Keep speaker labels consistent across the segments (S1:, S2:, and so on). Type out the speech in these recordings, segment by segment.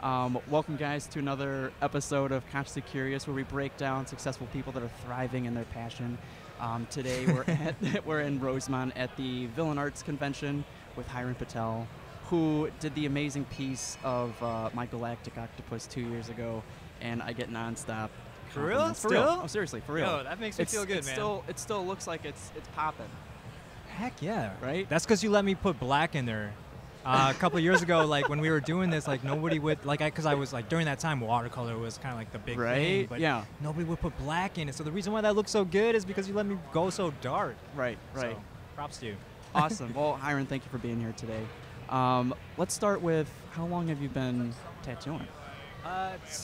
S1: Welcome, guys, to another episode of Consciously Curious, where we break down successful people that are thriving in their passion. Today, we're in Rosemont at the Villain Arts Convention with Hiren Patel, who did the amazing piece of My Galactic Octopus 2 years ago, and I get nonstop.
S2: For real?
S1: For
S2: Still?
S1: real? Oh, seriously, for real.
S2: Yo, that makes me feel good, man.
S1: It still looks like it's popping.
S2: Heck yeah.
S1: Right?
S2: That's because you let me put black in there. A couple of years ago, like when we were doing this, like nobody would, because I was like, during that time, watercolor was kind of like the big thing. But
S1: yeah.
S2: Nobody would put black in it. So the reason why that looks so good is because you let me go so dark.
S1: Right.
S2: So, props to you.
S1: Awesome. Well, Hiren, thank you for being here today. Let's start with, how long have you been tattooing?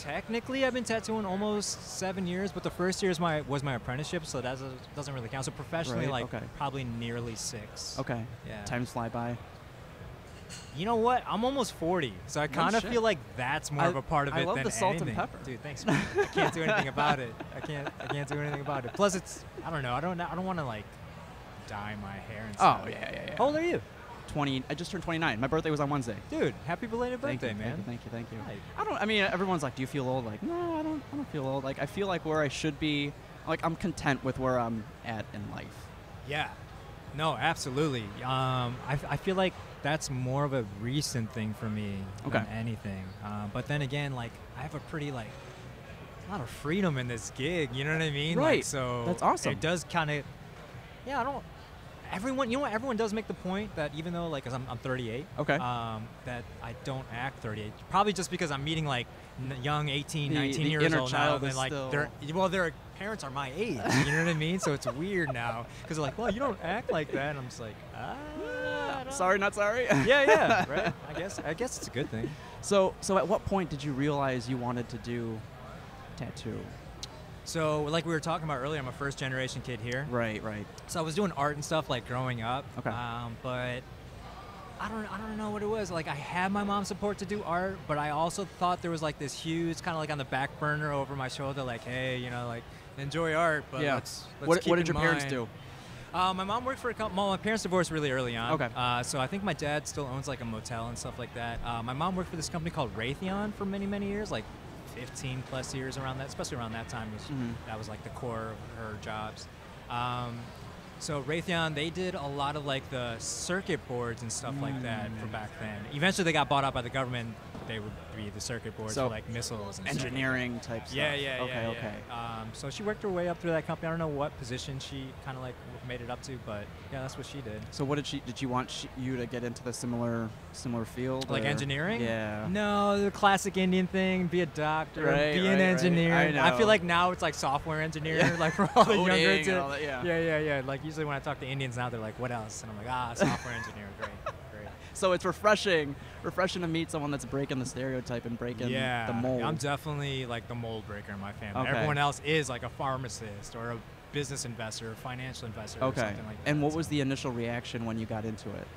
S2: Technically, I've been tattooing almost 7 years, but the first year was my apprenticeship, so that doesn't really count. So professionally, probably nearly 6.
S1: Okay.
S2: Yeah.
S1: Times fly by.
S2: You know what? I'm almost 40, so I kind of feel like that's more of a part of it than anything.
S1: I love the salt and pepper.
S2: Dude, thanks, man. I can't do anything about it. I can't do anything about it. Plus, it's, I don't know. I don't want to like dye my hair and stuff.
S1: Oh yeah.
S2: How old are you?
S1: 20. I just turned 29. My birthday was on Wednesday.
S2: Dude, happy belated birthday, man.
S1: Thank you.
S2: Right.
S1: I mean, everyone's like, do you feel old? Like, no, I don't feel old. Like, I feel like where I should be. Like, I'm content with where I'm at in life.
S2: Yeah. No, absolutely. I feel like that's more of a recent thing for me than anything. But then again, like, I have a pretty, like, a lot of freedom in this gig. You know what I mean?
S1: Right.
S2: Like, so
S1: that's awesome.
S2: It does kind of, everyone, you know what? Everyone does make the point that even though, like, 'cause I'm 38, that I don't act 38. Probably just because I'm meeting, like, young 18, 19 years old now, and, like, their parents are my age. You know what I mean? So it's weird now because they're like, well, you don't act like that. And I'm just like,
S1: sorry, not sorry.
S2: Yeah, right. I guess it's a good thing.
S1: So at what point did you realize you wanted to do tattoo?
S2: So, like we were talking about earlier, I'm a first-generation kid here.
S1: Right.
S2: So I was doing art and stuff, like, growing up.
S1: Okay.
S2: But I don't know what it was. Like, I had my mom's support to do art, but I also thought there was, like, this huge kind of, like, on the back burner over my shoulder, like, hey, you know, like, enjoy art, but let's
S1: what
S2: keep
S1: did your parents do?
S2: My mom worked for a company. Well, my parents divorced really early on.
S1: Okay.
S2: So I think my dad still owns, like, a motel and stuff like that. My mom worked for this company called Raytheon for many, many years, like 15 plus years around that, especially around that time. That was like the core of her jobs. So Raytheon, they did a lot of like the circuit boards and stuff like that from back then. Eventually they got bought out by the government. They would be the circuit boards for like missiles and
S1: engineering type stuff.
S2: Yeah.
S1: Okay.
S2: So she worked her way up through that company. I don't know what position she kind of like made it up to, but yeah, that's what she did.
S1: So what did she want you to get into the similar field?
S2: Like engineering?
S1: Yeah.
S2: No, the classic Indian thing, be a doctor, be an engineer.
S1: Right.
S2: I feel like now it's like software engineer, like for all the younger kids. Yeah. Like usually when I talk to Indians now, they're like, what else? And I'm like, software engineer, great.
S1: So it's refreshing to meet someone that's breaking the stereotype and breaking the mold.
S2: I'm definitely like the mold breaker in my family.
S1: Okay.
S2: Everyone else is like a pharmacist or a business investor, or financial investor, or something like that.
S1: And what was the initial reaction when you got into it?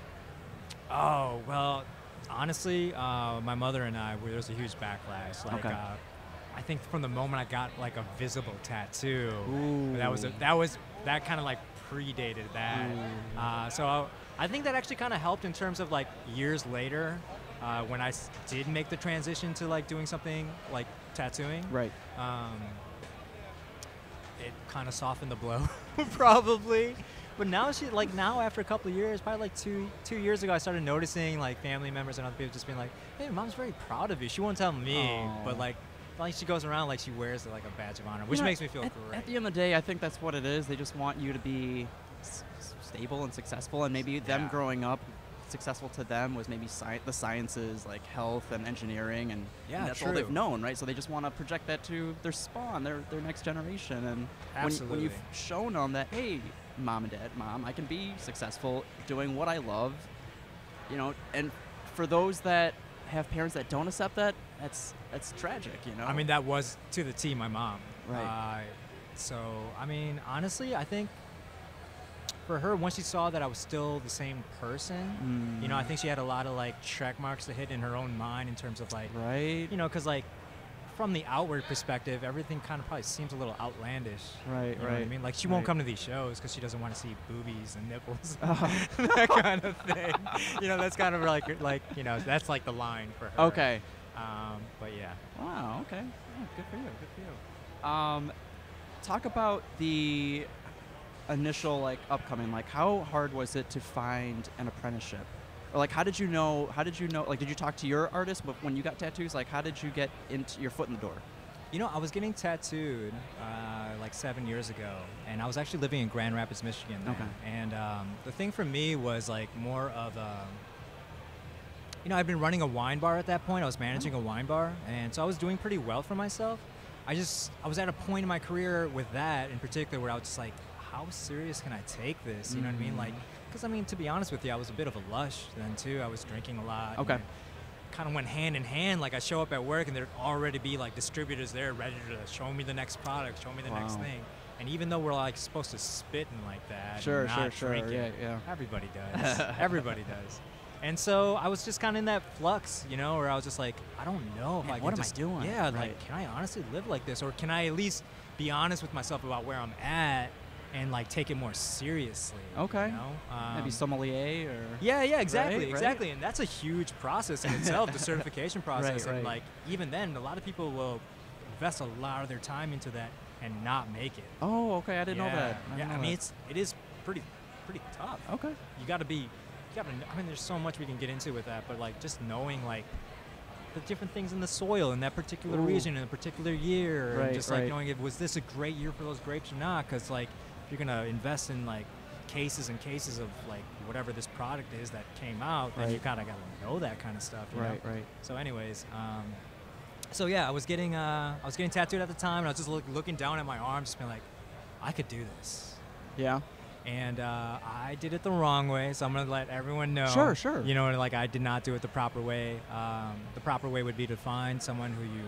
S2: Oh, well, honestly, my mother and I, there was a huge backlash. Like, I think from the moment I got like a visible tattoo, that kind of like predated that. So I think that actually kind of helped in terms of like years later, when I did make the transition to like doing something like tattooing.
S1: Right.
S2: It kind of softened the blow, probably. But now after a couple of years, probably like two years ago, I started noticing like family members and other people just being like, "Hey, mom's very proud of you." She won't tell me, but like she goes around like she wears it like a badge of honor, which makes me feel great.
S1: At the end of the day, I think that's what it is. They just want you to be stable and successful, and maybe them growing up, successful to them was maybe the sciences like health and engineering, and that's all they've known, right? So they just want to project that to their spawn, their next generation. And when you've shown them that, hey, mom, I can be successful doing what I love, you know, and for those that have parents that don't accept that, that's tragic, you know.
S2: I mean, that was to the T my mom.
S1: Right.
S2: So I mean, honestly, I think for her, once she saw that I was still the same person, you know, I think she had a lot of like check marks to hit in her own mind in terms of like, you know, because like from the outward perspective, everything kind of probably seems a little outlandish.
S1: Right,
S2: you know what I mean? Like she won't come to these shows because she doesn't want to see boobies and nipples, that kind of thing. You know, that's kind of like you know, that's like the line for her.
S1: Okay.
S2: But yeah.
S1: Wow. Okay. Oh, good for you. Good for you. Talk about the initial upcoming. Like, how hard was it to find an apprenticeship? Or like, how did you know? Like, did you talk to your artist when you got tattoos? Like, how did you get into your foot in the door?
S2: I was getting tattooed like 7 years ago, and I was actually living in Grand Rapids, Michigan then.
S1: Okay.
S2: And the thing for me was like more of I'd been running a wine bar at that point. I was managing a wine bar, and so I was doing pretty well for myself. I was at a point in my career with that in particular where I was just like, how serious can I take this? You know what I mean? Like, because to be honest with you, I was a bit of a lush then too. I was drinking a lot.
S1: Okay.
S2: Kind of went hand in hand. Like, I show up at work and there'd already be like distributors there ready to show me the next product, show me the next thing. And even though we're like supposed to spit and like that,
S1: sure,
S2: and not drink it,
S1: yeah.
S2: Everybody does. Everybody does. And so I was just kind of in that flux, where I was just like, I don't know if I can
S1: what am I doing?
S2: Yeah,
S1: right.
S2: like, can I honestly live like this, or can I at least be honest with myself about where I'm at and like take it more seriously?
S1: Okay. Maybe sommelier or.
S2: Yeah, exactly,
S1: right,
S2: exactly. And that's a huge process in itself, the certification process.
S1: Right.
S2: And like, even then, a lot of people will invest a lot of their time into that and not make it.
S1: Oh, okay. I didn't know that.
S2: I mean, it is pretty tough.
S1: Okay.
S2: You got to be. There's so much we can get into with that, but like just knowing like the different things in the soil in that particular region in a particular year, and just like knowing was this a great year for those grapes or not? Because like if you're gonna invest in like cases and cases of like whatever this product is that came out, then you kind of gotta know that kind of stuff. You know?
S1: Right.
S2: So, anyways, so yeah, I was getting tattooed at the time, and I was just looking down at my arms, just being like, I could do this.
S1: Yeah.
S2: And I did it the wrong way, so I'm going to let everyone know.
S1: Sure.
S2: Like I did not do it the proper way. The proper way would be to find someone who you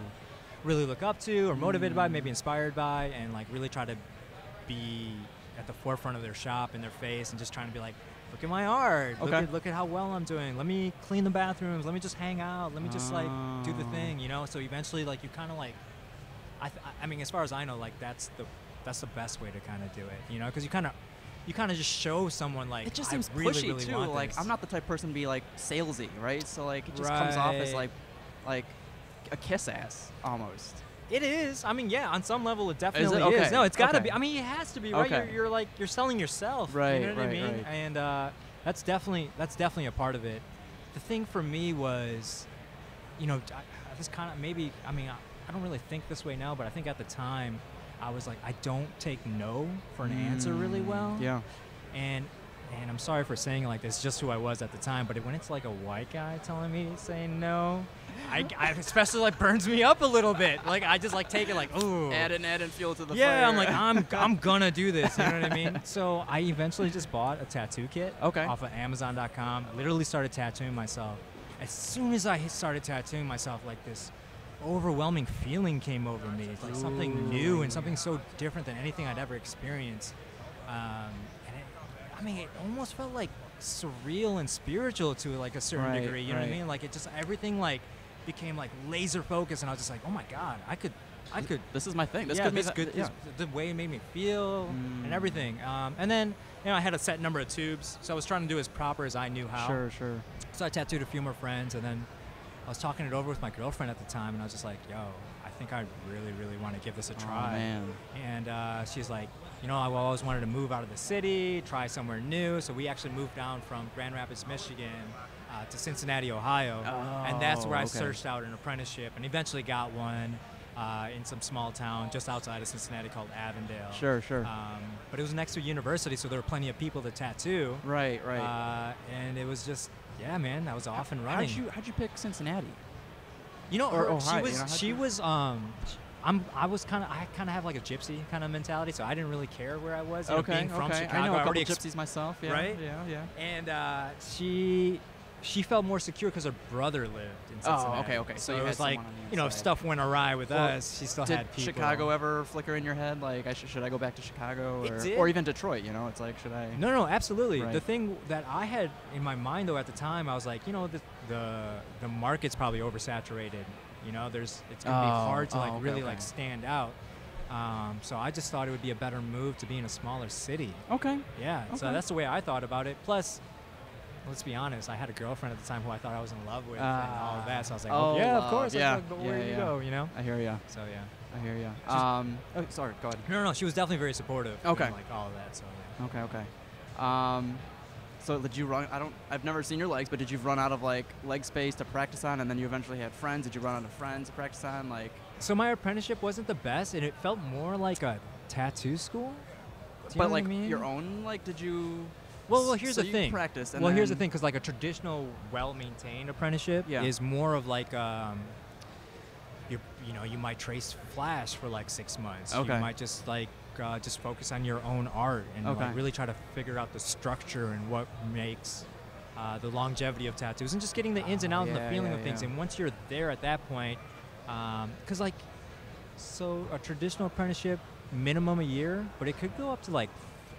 S2: really look up to or motivated by, maybe inspired by, and like really try to be at the forefront of their shop, in their face, and just trying to be like, look at my art.
S1: Okay.
S2: Look at how well I'm doing. Let me clean the bathrooms. Let me just hang out. Let me just like do the thing, So eventually, like, you kind of like, I mean, as far as I know, like that's the best way to kind of do it, because you kind of just show someone like
S1: it just seems
S2: I really,
S1: pushy
S2: really
S1: too.
S2: want
S1: Like
S2: this.
S1: I'm not the type of person to be like salesy, right? So like it just comes off as like a kiss ass almost.
S2: It is. I mean, yeah, on some level it definitely is.
S1: Okay.
S2: No, it's got to be. I mean, it has to be, right?
S1: Okay.
S2: You're selling yourself.
S1: Right.
S2: You know what I mean?
S1: Right.
S2: And that's definitely a part of it. The thing for me was, I was kind of I don't really think this way now, but I think at the time I was like, I don't take no for an answer really well.
S1: Yeah.
S2: And I'm sorry for saying it like this, just who I was at the time, but when it's like a white guy telling me saying no, I especially like burns me up a little bit. Like I just like take it like, ooh.
S1: Add and fuel to the fire.
S2: Yeah, I'm like, I'm gonna do this, you know what I mean? So I eventually just bought a tattoo kit off of Amazon.com. I literally started tattooing myself. As soon as I started tattooing myself, like this overwhelming feeling came over me. It's like something new and something so different than anything I'd ever experienced. It almost felt like surreal and spiritual to like a certain degree. You know what I mean? Like it just everything like became like laser focused, and I was just like, oh my god, I could.
S1: This is my thing. This
S2: the way it made me feel and everything. And then I had a set number of tubes, so I was trying to do as proper as I knew how.
S1: Sure.
S2: So I tattooed a few more friends, and then I was talking it over with my girlfriend at the time, and I was just like, yo, I think I really, really want to give this a try.
S1: Oh, man.
S2: And she's like, I always wanted to move out of the city, try somewhere new. So we actually moved down from Grand Rapids, Michigan, to Cincinnati, Ohio. And that's where I searched out an apprenticeship and eventually got one in some small town just outside of Cincinnati called Avondale.
S1: Sure.
S2: But it was next to a university, so there were plenty of people to tattoo.
S1: Right.
S2: And it was just, yeah, man, I was off and running.
S1: How'd you pick Cincinnati?
S2: I kind of have like a gypsy kind of mentality, so I didn't really care where I was. Being from Chicago,
S1: I know a couple gypsies myself. Yeah,
S2: right?
S1: Yeah.
S2: And she felt more secure because her brother lived in Cincinnati.
S1: Oh, okay.
S2: So it was like, if stuff went awry with us, she still had people.
S1: Did Chicago ever flicker in your head? Like, should I go back to Chicago? Or even Detroit, It's like, should I?
S2: No, absolutely.
S1: Right.
S2: The thing that I had in my mind, though, at the time, I was like, the market's probably oversaturated. It's going to be hard to really stand out. So I just thought it would be a better move to be in a smaller city.
S1: Okay.
S2: Yeah.
S1: Okay.
S2: So that's the way I thought about it. Plus, let's be honest, I had a girlfriend at the time who I thought I was in love with and all of that. So I was like, oh, yeah, of course.
S1: Yeah.
S2: But where do you go, you know?
S1: I hear you.
S2: So, yeah.
S1: I hear you. Oh, sorry, go ahead.
S2: No, she was definitely very supportive.
S1: Okay.
S2: And, like, all of that, so, yeah.
S1: Okay. So did you run, I've never seen your legs, but did you run out of, like, leg space to practice on, and then you eventually had friends? Did you run out of friends to practice on? Like,
S2: so my apprenticeship wasn't the best, and it felt more like a tattoo school.
S1: But, like, your own, like, did you...
S2: Well, here's
S1: so
S2: the thing.
S1: Practice,
S2: well, here's the thing, because, like, a traditional, well-maintained apprenticeship is more of, like, you might trace Flash for, like, 6 months.
S1: Okay.
S2: You might just, like, just focus on your own art and like, really try to figure out the structure and what makes the longevity of tattoos and just getting the ins and outs and the feeling of things. And once you're there at that point, because like, so a traditional apprenticeship, minimum a year, but it could go up to like,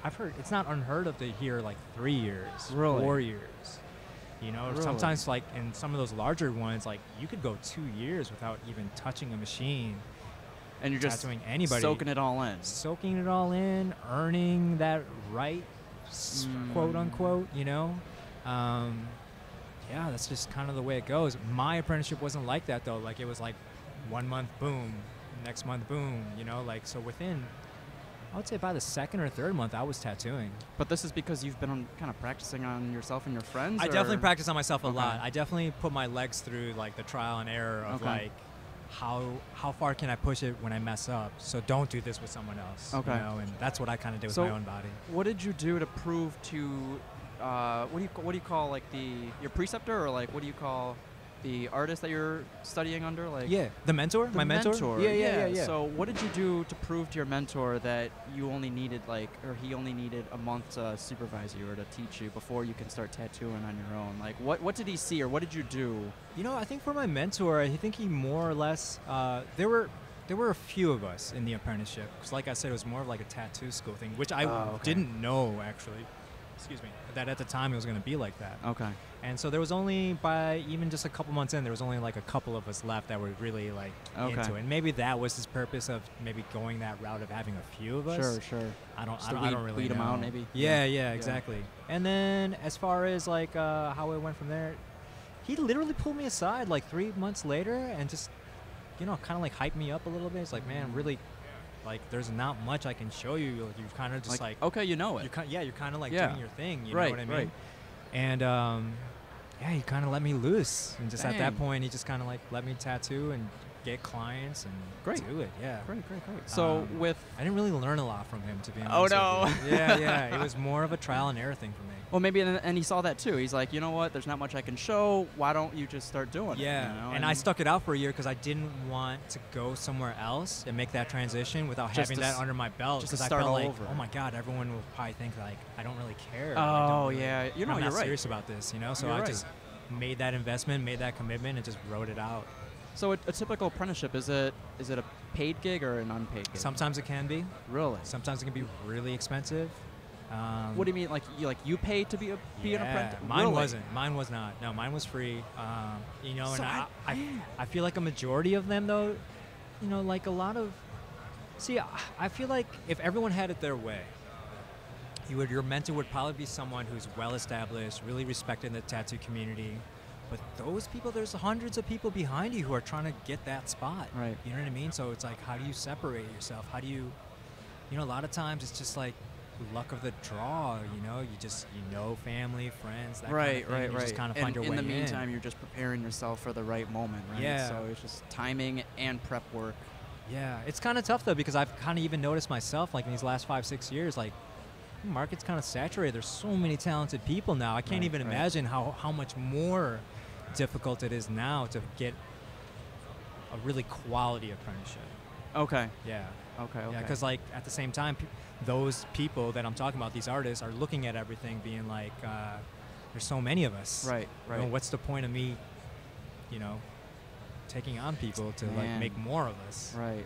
S2: I've heard, it's not unheard of to hear like 3 years, 4 years. You know, sometimes like in some of those larger ones, like you could go 2 years without even touching a machine.
S1: And you're just
S2: anybody.
S1: soaking it all in.
S2: Soaking it all in, earning that right, quote unquote, you know? Yeah, that's just kind of the way it goes. My apprenticeship wasn't like that, though. Like, it was like 1 month, boom, next month, boom, you know? Like, so within, I would say by the second or third month, I was tattooing.
S1: But this is because you've been kind of practicing on yourself and your friends?
S2: I definitely practice on myself a lot. I definitely put my legs through, like, the trial and error of, like, how far can I push it when I mess up? So don't do this with someone else. Okay. You know? And that's what I kind of did with my own body.
S1: What did you do to prove to, what do you call like your preceptor, or like what do you call the artist that you're studying under? Like
S2: the mentor. My mentor. Yeah.
S1: So what did you do to prove to your mentor that you only needed he only needed a month to supervise you or to teach you before you can start tattooing on your own? Like what did he see, or what did you do?
S2: You know, I think for my mentor, I think he more or less there were a few of us in the apprenticeship, because like I said, it was more of like a tattoo school thing, which I didn't know actually. Excuse me. That at the time it was going to be like that.
S1: Okay.
S2: And so there was only, by even just a couple months in, there was only like a couple of us left that were really like into it. And maybe that was his purpose of maybe going that route of having a few of us.
S1: Sure.
S2: I don't really
S1: weed
S2: know.
S1: them out, maybe.
S2: Yeah, exactly. And then as far as like how it went from there, he literally pulled me aside like 3 months later and just, you know, kind of like hyped me up a little bit. It's like, man, really, like, there's not much I can show you. You kind of just like
S1: okay, you know it.
S2: You're kind of like doing your thing. You know what I mean?
S1: Right.
S2: And he kind of let me loose, and just at that point, he just kind of like let me tattoo and get clients and do it. Yeah.
S1: Great. So
S2: I didn't really learn a lot from him, to be honest.
S1: Oh no.
S2: With you. Yeah. It was more of a trial and error thing for me.
S1: Well, maybe, and he saw that too. He's like, you know what? There's not much I can show. Why don't you just start doing it?
S2: Yeah.
S1: You know?
S2: And I stuck it out for a year because I didn't want to go somewhere else and make that transition without having that under my belt.
S1: Just to
S2: I
S1: start
S2: felt
S1: all
S2: like,
S1: over.
S2: oh my God, everyone will probably think like I don't really care.
S1: Oh
S2: really,
S1: yeah. You know,
S2: I'm
S1: you're
S2: not
S1: right.
S2: serious about this. You know, so I just made that investment, made that commitment, and just wrote it out.
S1: So a typical apprenticeship, is it a paid gig or an unpaid gig?
S2: Sometimes it can be.
S1: Really?
S2: Sometimes it can be really expensive.
S1: What do you mean? Like you paid to be an apprentice?
S2: Mine wasn't. Mine was not. No, mine was free. You know, so and I feel like a majority of them though, you know, like a lot of. See, I feel like if everyone had it their way, your mentor would probably be someone who's well established, really respected in the tattoo community. But those people, there's hundreds of people behind you who are trying to get that spot.
S1: Right.
S2: You know what I mean? So it's like, how do you separate yourself? How do you, a lot of times it's just like luck of the draw. You know, family, friends, that kind of thing. You just kind of find your way in.
S1: In the meantime, you're just preparing yourself for the right moment, right?
S2: Yeah.
S1: So it's just timing and prep work.
S2: Yeah. It's kind of tough though, because I've kind of even noticed myself, like in these last 5-6 years, like, the market's kind of saturated. There's so many talented people now. I can't even imagine how much more difficult it is now to get a really quality apprenticeship.
S1: Okay.
S2: Yeah.
S1: Okay.
S2: Yeah, because like at the same time, those people that I'm talking about, these artists, are looking at everything being like, there's so many of us.
S1: Right.
S2: You know, what's the point of me, taking on people to like make more of us?
S1: Right.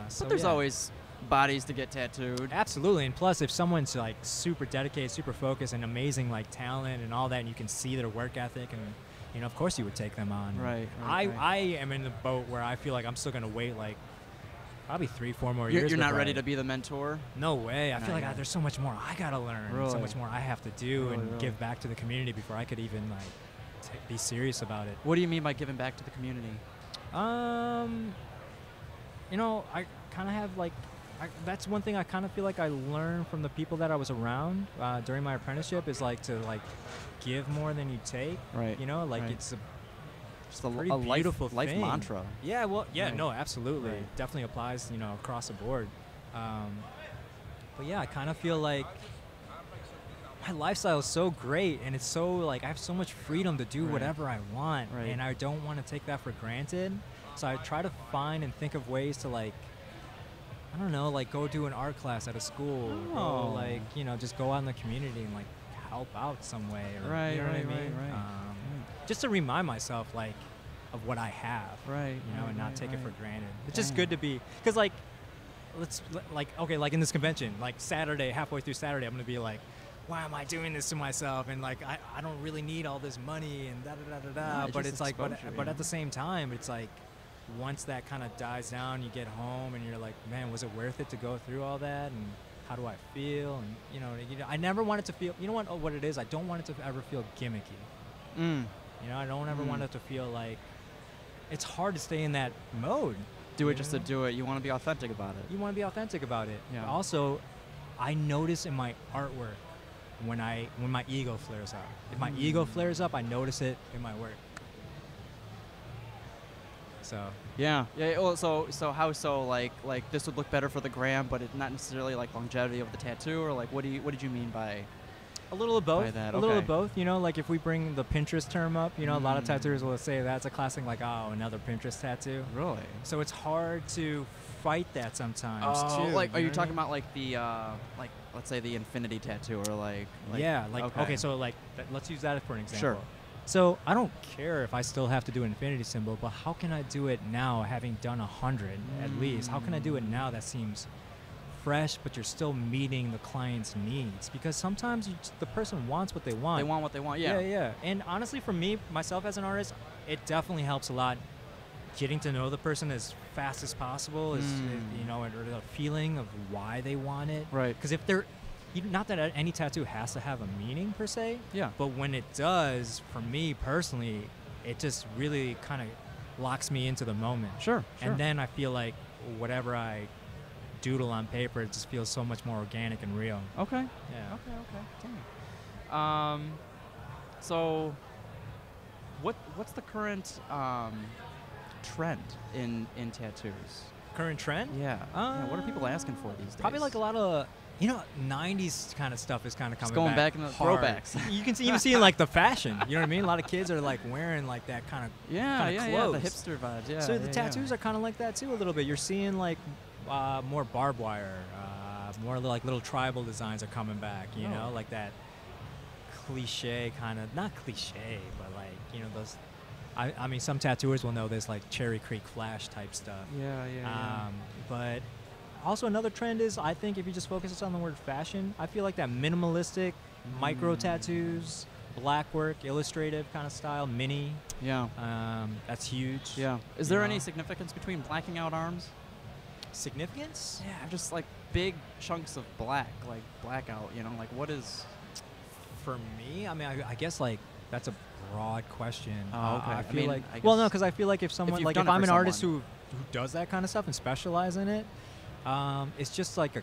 S2: So
S1: but there's always bodies to get tattooed.
S2: Absolutely. And plus, if someone's like super dedicated, super focused, and amazing like talent and all that, and you can see their work ethic, and of course you would take them on.
S1: Right.
S2: I am in the boat where I feel like I'm still going to wait like probably 3-4 more years.
S1: You're not ready to be the mentor?
S2: No way. I feel like there's so much more I gotta learn.
S1: Really?
S2: So much more I have to do and give back to the community before I could even like be serious about it.
S1: What do you mean by giving back to the community?
S2: You know, I kind of have like, that's one thing I kind of feel like I learned from the people that I was around during my apprenticeship is like to like give more than you take.
S1: Right.
S2: You know, like
S1: right.
S2: it's
S1: just a
S2: beautiful
S1: life
S2: thing.
S1: mantra.
S2: Yeah. Well. Yeah.
S1: Right.
S2: No. Absolutely.
S1: Right.
S2: Definitely applies. You know, across the board. But yeah, I kind of feel like my lifestyle is so great, and it's so like I have so much freedom to do whatever I want, and I don't want to take that for granted. So I try to find and think of ways to like, I don't know, like go do an art class at a school, or like, you know, just go out in the community and like help out some way, or you know what I mean? Just to remind myself like of what I have, you know, and not take it for granted. It's just good to be, because like, okay, like in this convention, like Saturday, halfway through Saturday, I'm gonna be like, why am I doing this to myself? And like, I don't really need all this money and da da da da da. But it's like, but at the same time, it's like, once that kind of dies down, you get home and you're like, man, was it worth it to go through all that? And how do I feel? And you know, I never want it to feel. You know what it is? I don't want it to ever feel gimmicky. You know, I don't ever want it to feel like it's hard to stay in that mode.
S1: Do it just to do it. You want to be authentic about it.
S2: You want to be authentic about it.
S1: Yeah.
S2: Also, I notice in my artwork when my ego flares up. If my ego flares up, I notice it in my work. So
S1: yeah. Well, so how so? Like this would look better for the gram, but it's not necessarily like longevity of the tattoo, or like what did you mean by?
S2: A little of both.
S1: That?
S2: A little of both. You know, like if we bring the Pinterest term up, you know, a lot of tattooers will say that's a classic, like, oh, another Pinterest tattoo.
S1: Really?
S2: So it's hard to fight that sometimes too.
S1: Like, are you talking about like the like let's say the infinity tattoo, or like
S2: yeah, like okay, so like let's use that for an example.
S1: Sure.
S2: So I don't care if I still have to do an infinity symbol, but how can I do it now, having done 100 at least? How can I do it now that seems fresh, but you're still meeting the client's needs? Because sometimes the person wants what they want.
S1: They want what they want, yeah.
S2: Yeah. And honestly, for me, myself as an artist, it definitely helps a lot getting to know the person as fast as possible, you know, or the feeling of why they want it.
S1: Right.
S2: Because if they're, not that any tattoo has to have a meaning per se, but when it does, for me personally, it just really kind of locks me into the moment. Sure. And then I feel like whatever I doodle on paper, it just feels so much more organic and real.
S1: Okay.
S2: Yeah.
S1: Okay. Dang. So, what's the current trend in tattoos?
S2: Current trend?
S1: Yeah. What are people asking for these days?
S2: Probably like a lot of, 90s kind of stuff is kind of coming
S1: going back
S2: in
S1: the
S2: hard.
S1: Throwbacks.
S2: You can even see in like the fashion. You know what I mean? A lot of kids are like wearing like that kind of
S1: clothes.
S2: The
S1: hipster vibes. Yeah.
S2: So the tattoos are kind of like that too a little bit. You're seeing like more barbed wire, more like little tribal designs are coming back. You know, like that cliche kind of, not cliche, but like those. I mean, some tattooers will know this, like Cherry Creek Flash type stuff.
S1: Yeah.
S2: But also another trend is, I think if you just focus on the word fashion, I feel like that minimalistic micro tattoos, black work, illustrative kind of style, mini. Yeah. That's huge.
S1: Yeah. Is there any significance between blacking out arms?
S2: Significance?
S1: Yeah, just like big chunks of black, like blackout, like what is...
S2: For me, I mean, I guess like that's a broad question.
S1: Oh, okay.
S2: I feel no, because I feel like if someone, like if I'm an artist who does that kind of stuff and specialize in it, it's just like a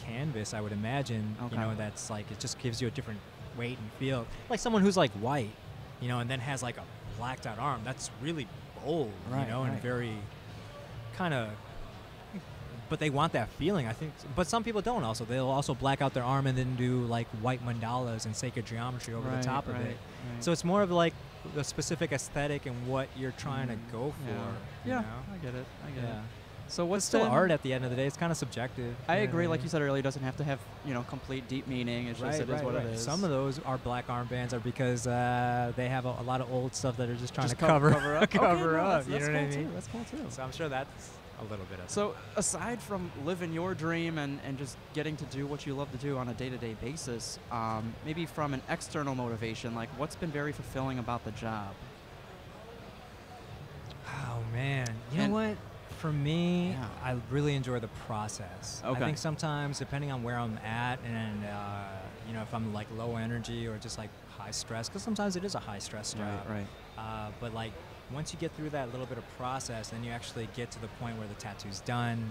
S2: canvas, I would imagine.
S1: Okay.
S2: That's like, it just gives you a different weight and feel. Like someone who's like white, and then has like a blacked out arm. That's really bold, and very kind of. But they want that feeling, I think. But some people don't. Also, they'll also black out their arm and then do like white mandalas and sacred geometry over the top of it. Right. So it's more of like the specific aesthetic and what you're trying to go for.
S1: Yeah, I get it. So what's
S2: still art at the end of the day? It's kind of subjective.
S1: I agree. Like you said earlier, it doesn't have to have complete deep meaning. It's just it is what it is.
S2: Some of those are black armbands are because they have a lot of old stuff that are just trying to cover up.
S1: You know
S2: what I mean?
S1: That's cool too.
S2: So I'm sure that's a little bit of
S1: So aside from living your dream and just getting to do what you love to do on a day-to-day basis, maybe from an external motivation, like what's been very fulfilling about the job?
S2: Oh man, you know what? For me,
S1: Yeah.
S2: I really enjoy the process.
S1: Okay.
S2: I think sometimes, depending on where I'm at, and you know, if I'm like low energy or just like high stress, because sometimes it is a high stress job.
S1: Right.
S2: But like once you get through that little bit of process, then you actually get to the point where the tattoo's done,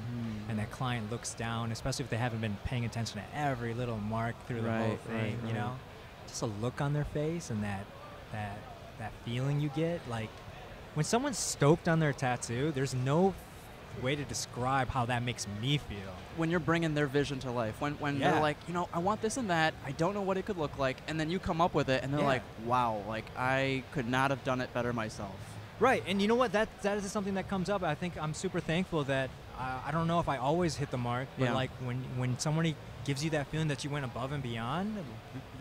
S2: and that client looks down, especially if they haven't been paying attention to every little mark through the whole thing. You know, just a look on their face and that feeling you get, like when someone's stoked on their tattoo, there's no way to describe how that makes me feel.
S1: When you're bringing their vision to life, when they're like, you know, I want this and that, I don't know what it could look like, and then you come up with it, and they're like, wow, like I could not have done it better myself.
S2: Right, and you know what? That is something that comes up. I think I'm super thankful that I don't know if I always hit the mark, but like when somebody gives you that feeling that you went above and beyond,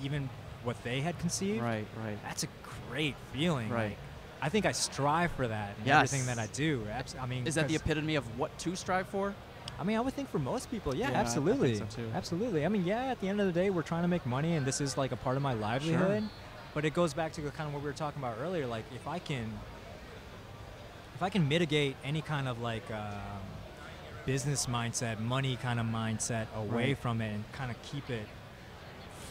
S2: even what they had conceived. Right. That's a great feeling. Right. Like, I think I strive for that in everything that I do. I mean,
S1: is that the epitome of what to strive for?
S2: I mean, I would think for most people, absolutely.
S1: I think so too.
S2: Absolutely. I mean, at the end of the day, we're trying to make money, and this is like a part of my livelihood. Sure. But it goes back to kind of what we were talking about earlier. Like, if I can mitigate any kind of like business mindset, money kind of mindset away from it, and kind of keep it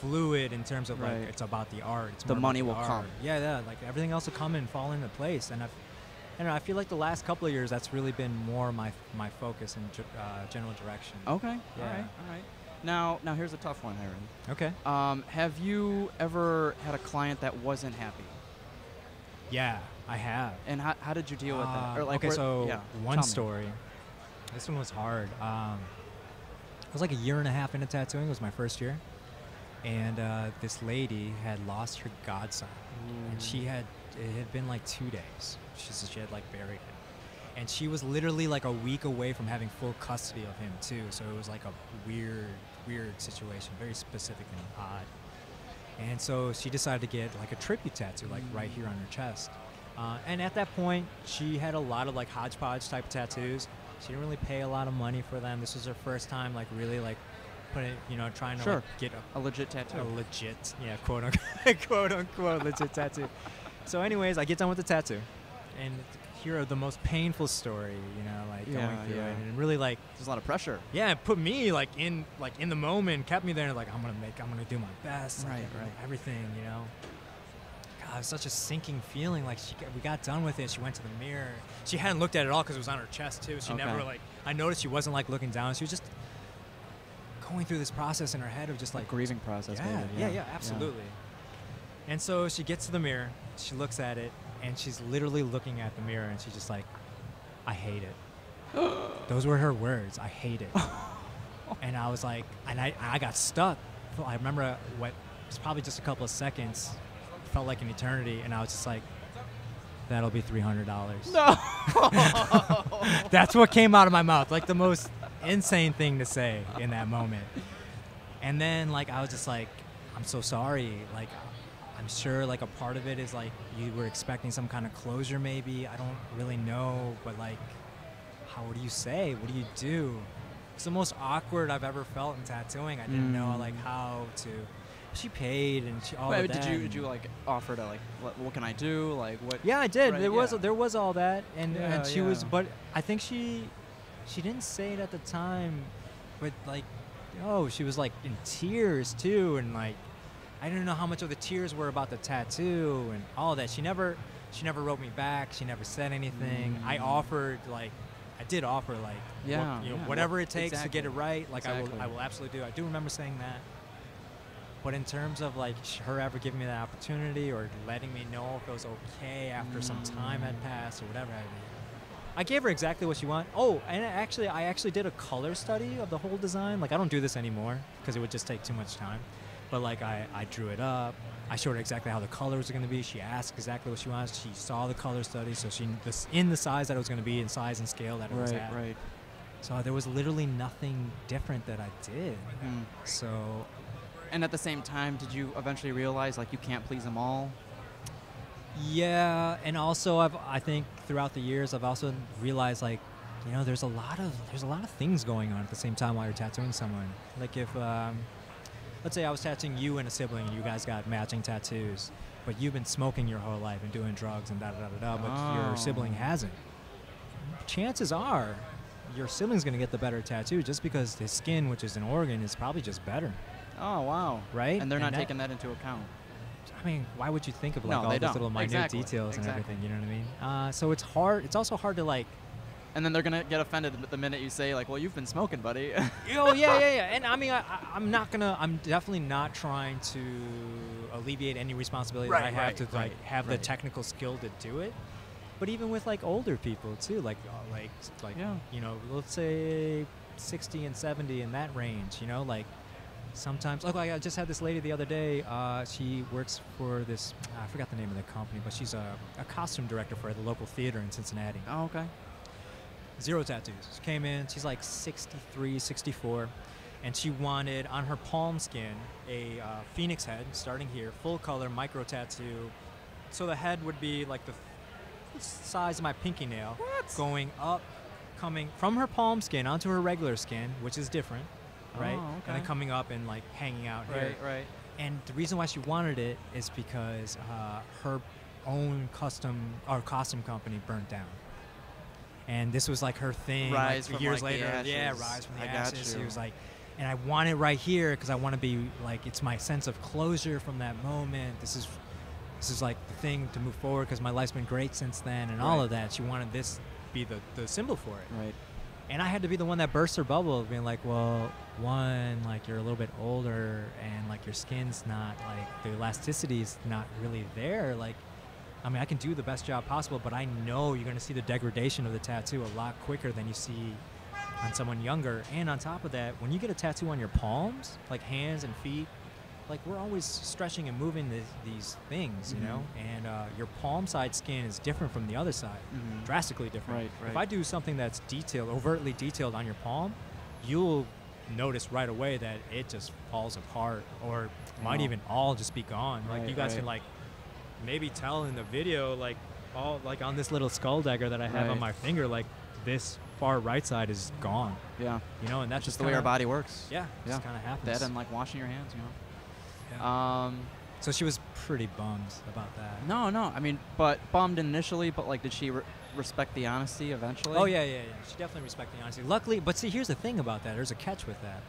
S2: fluid in terms of like it's about the art. It's
S1: the money will
S2: art.
S1: come.
S2: Yeah. Like everything else will come and fall into place. And I feel like the last couple of years that's really been more my focus and general direction.
S1: Okay. Yeah. All right. Now here's a tough one, Hiren.
S2: Okay.
S1: Have you ever had a client that wasn't happy?
S2: Yeah, I have.
S1: And how did you deal with that? Or like,
S2: one story. This one was hard. It was like a year and a half into tattooing. It was my first year. And this lady had lost her godson, and it had been like 2 days. She had like buried him, and she was literally like a week away from having full custody of him too. So it was like a weird situation, very specific and odd. And so she decided to get like a tribute tattoo, like right here on her chest. And at that point, she had a lot of like hodgepodge type tattoos. She didn't really pay a lot of money for them. This was her first time, like really like. Trying to like, get
S1: a legit tattoo.
S2: A legit, quote unquote legit tattoo. So anyways, I get done with the tattoo, and hear the most painful story, going through it, and really like
S1: there's a lot of pressure.
S2: Yeah, it put me like in the moment, kept me there, like I'm gonna do my best, everything, God, it was such a sinking feeling. Like we got done with it. She went to the mirror. She hadn't looked at it all because it was on her chest too. She never I noticed she wasn't like looking down. She was just going through this process in her head of just like
S1: grieving process.
S2: Yeah, absolutely. Yeah. And so she gets to the mirror, she looks at it, and she's literally looking at the mirror, and she's just like, I hate it. Those were her words. I hate it. And I was like, and I got stuck. I remember what was probably just a couple of seconds, felt like an eternity, and I was just like, that'll be $300.
S1: No.
S2: That's what came out of my mouth, like the most insane thing to say in that moment. And then like I was just like, I'm so sorry. Like I'm sure like a part of it is like you were expecting some kind of closure maybe. I don't really know, but like what do you say? What do you do? It's the most awkward I've ever felt in tattooing. I didn't know like how to. She paid and she all of that.
S1: Did you like offer to like what can I do? Like what?
S2: Yeah, I did. There was all that, and she was, but I think she didn't say it at the time, but like, she was like in tears too, and like, I didn't know how much of the tears were about the tattoo and all that. She never wrote me back. She never said anything. I did offer whatever it takes to get it right. Like I will absolutely do. I do remember saying that. But in terms of like her ever giving me that opportunity or letting me know if it was okay after some time had passed or whatever, I gave her exactly what she wanted. Oh, and I actually did a color study of the whole design. Like I don't do this anymore because it would just take too much time. But like I drew it up. I showed her exactly how the colors are going to be. She asked exactly what she wants. She saw the color study, so in the size that it was going to be, in size and scale that it was at. Right. So there was literally nothing different that I did. So.
S1: And at the same time, did you eventually realize like you can't please them all?
S2: Yeah, and also I think throughout the years I've also realized like, there's a lot of things going on at the same time while you're tattooing someone. Like if let's say I was tattooing you and a sibling and you guys got matching tattoos, but you've been smoking your whole life and doing drugs and but your sibling hasn't. chances are your sibling's going to get the better tattoo just because his skin, which is an organ, is probably just better.
S1: Oh, wow.
S2: Right?
S1: And they're not taking that into account.
S2: I mean, why would you think of like
S1: No,
S2: all
S1: they
S2: those
S1: don't.
S2: little minute details and everything, you know what I mean? So it's hard. It's also hard to like,
S1: And then they're going to get offended the minute you say, like, well, you've been smoking, buddy.
S2: oh, yeah. And I mean, I'm definitely not trying to alleviate any responsibility that I have to like have the technical skill to do it. But even with like older people too, like you know, let's say 60 and 70 in that range, you know, like sometimes, like I just had this lady the other day, she works for this, I forgot the name of the company, but she's a costume director for the local theater in Cincinnati.
S1: Oh, okay.
S2: 0 tattoos. She came in, she's like 63, 64, and she wanted on her palm skin a phoenix head, starting here, full color, micro tattoo. So the head would be like the size of my pinky nail, going up, coming from her palm skin onto her regular skin, which is different, right?
S1: Oh, okay.
S2: And then coming up and like hanging out here.
S1: Right.
S2: And the reason why she wanted it is because her own costume company burnt down. And this was like her thing.
S1: Rise
S2: like,
S1: from
S2: years
S1: like
S2: later,
S1: the ashes.
S2: yeah, rise from the
S1: I
S2: ashes.
S1: got you.
S2: He was like, and I want it right here because I want to be like, it's my sense of closure from that moment. This is like the thing to move forward because my life's been great since then, and all of that. She wanted this to be the symbol for it.
S1: Right.
S2: And I had to be the one that burst her bubble, being like, well, one, like you're a little bit older, and like your skin's not like the elasticity's not really there. Like, I mean, I can do the best job possible, but I know you're going to see the degradation of the tattoo a lot quicker than you see on someone younger. And on top of that, when you get a tattoo on your palms, like hands and feet, like we're always stretching and moving these things, you know? And your palm side skin is different from the other side, drastically different.
S1: Right.
S2: If I do something that's detailed, overtly detailed on your palm, you'll notice right away that it just falls apart, or might even all just be gone. Like you guys can like maybe tell in the video, like all like on this little skull dagger that I have on my finger, like this far right side is gone. Yeah. You know, and that's
S1: just the way our body works.
S2: Yeah. Just kind of happens.
S1: That and like washing your hands, you know.
S2: Yeah. So she was pretty bummed about that.
S1: No. I mean, but bummed initially, but like, did she respect the honesty eventually?
S2: Oh, yeah. She definitely respected the honesty. Luckily, but see, here's the thing about that. There's a catch with that.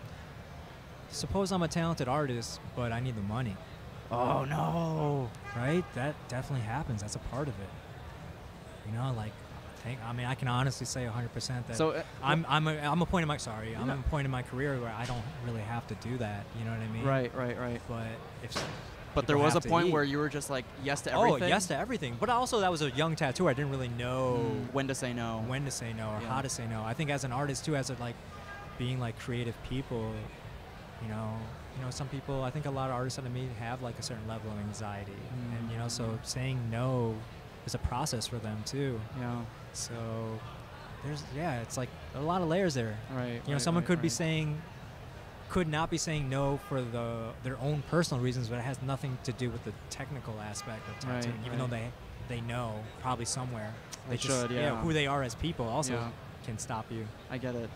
S2: Suppose I'm a talented artist, but I need the money.
S1: Oh, no.
S2: Right? That definitely happens. That's a part of it. You know, like, I mean, I can honestly say 100% that
S1: so,
S2: I'm a point in my I'm at a point in my career where I don't really have to do that. You know what I mean?
S1: Right.
S2: But
S1: there was a point where you were just like yes to everything.
S2: Oh, yes to everything. But also that was a young tattoo. I didn't really know
S1: when to say no,
S2: or how to say no. I think as an artist too, as a like being like creative people, you know, some people. I think a lot of artists that I meet have like a certain level of anxiety, and you know, so saying no is a process for them too.
S1: Yeah.
S2: So it's like a lot of layers there.
S1: Right.
S2: You know, someone could not be saying no for their own personal reasons, but it has nothing to do with the technical aspect of tattooing. Even though they know probably somewhere
S1: they should,
S2: who they are as people also can stop you.
S1: I get it.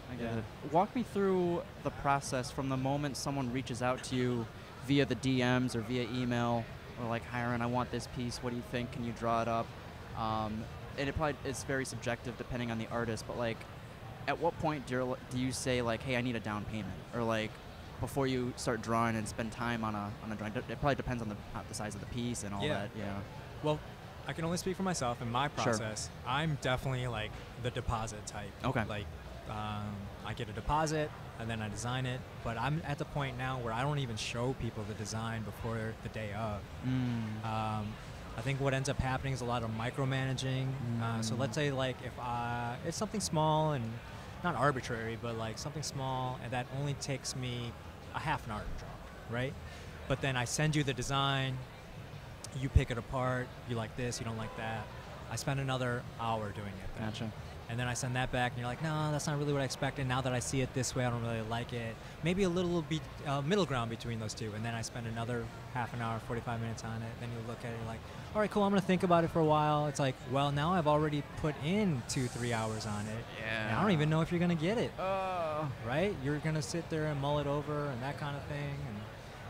S1: Walk me through the process from the moment someone reaches out to you via the DMs or via email, or like, Hiren, I want this piece. What do you think? Can you draw it up? And it's very subjective depending on the artist, but like, at what point do you say like, hey, I need a down payment, or like, before you start drawing and spend time on a drawing? It probably depends on the size of the piece and all that. Yeah.
S2: Well, I can only speak for myself in my process. Sure. I'm definitely like the deposit type. Okay. Like, I get a deposit and then I design it, but I'm at the point now where I don't even show people the design before the day of. I think what ends up happening is a lot of micromanaging. So let's say like if it's something small and not arbitrary, but like something small, and that only takes me a half an hour to draw, right? But then I send you the design, you pick it apart, you like this, you don't like that. I spend another hour doing it.
S1: Gotcha.
S2: And then I send that back, and you're like, no, that's not really what I expected. Now that I see it this way, I don't really like it. Maybe a little bit middle ground between those two. And then I spend another half an hour, 45 minutes on it. Then you look at it, you're like, all right, cool, I'm going to think about it for a while. It's like, well, now I've already put in 2-3 hours on it. Yeah. And I don't even know if you're going to get it. Right? You're going to sit there and mull it over and that kind of thing. And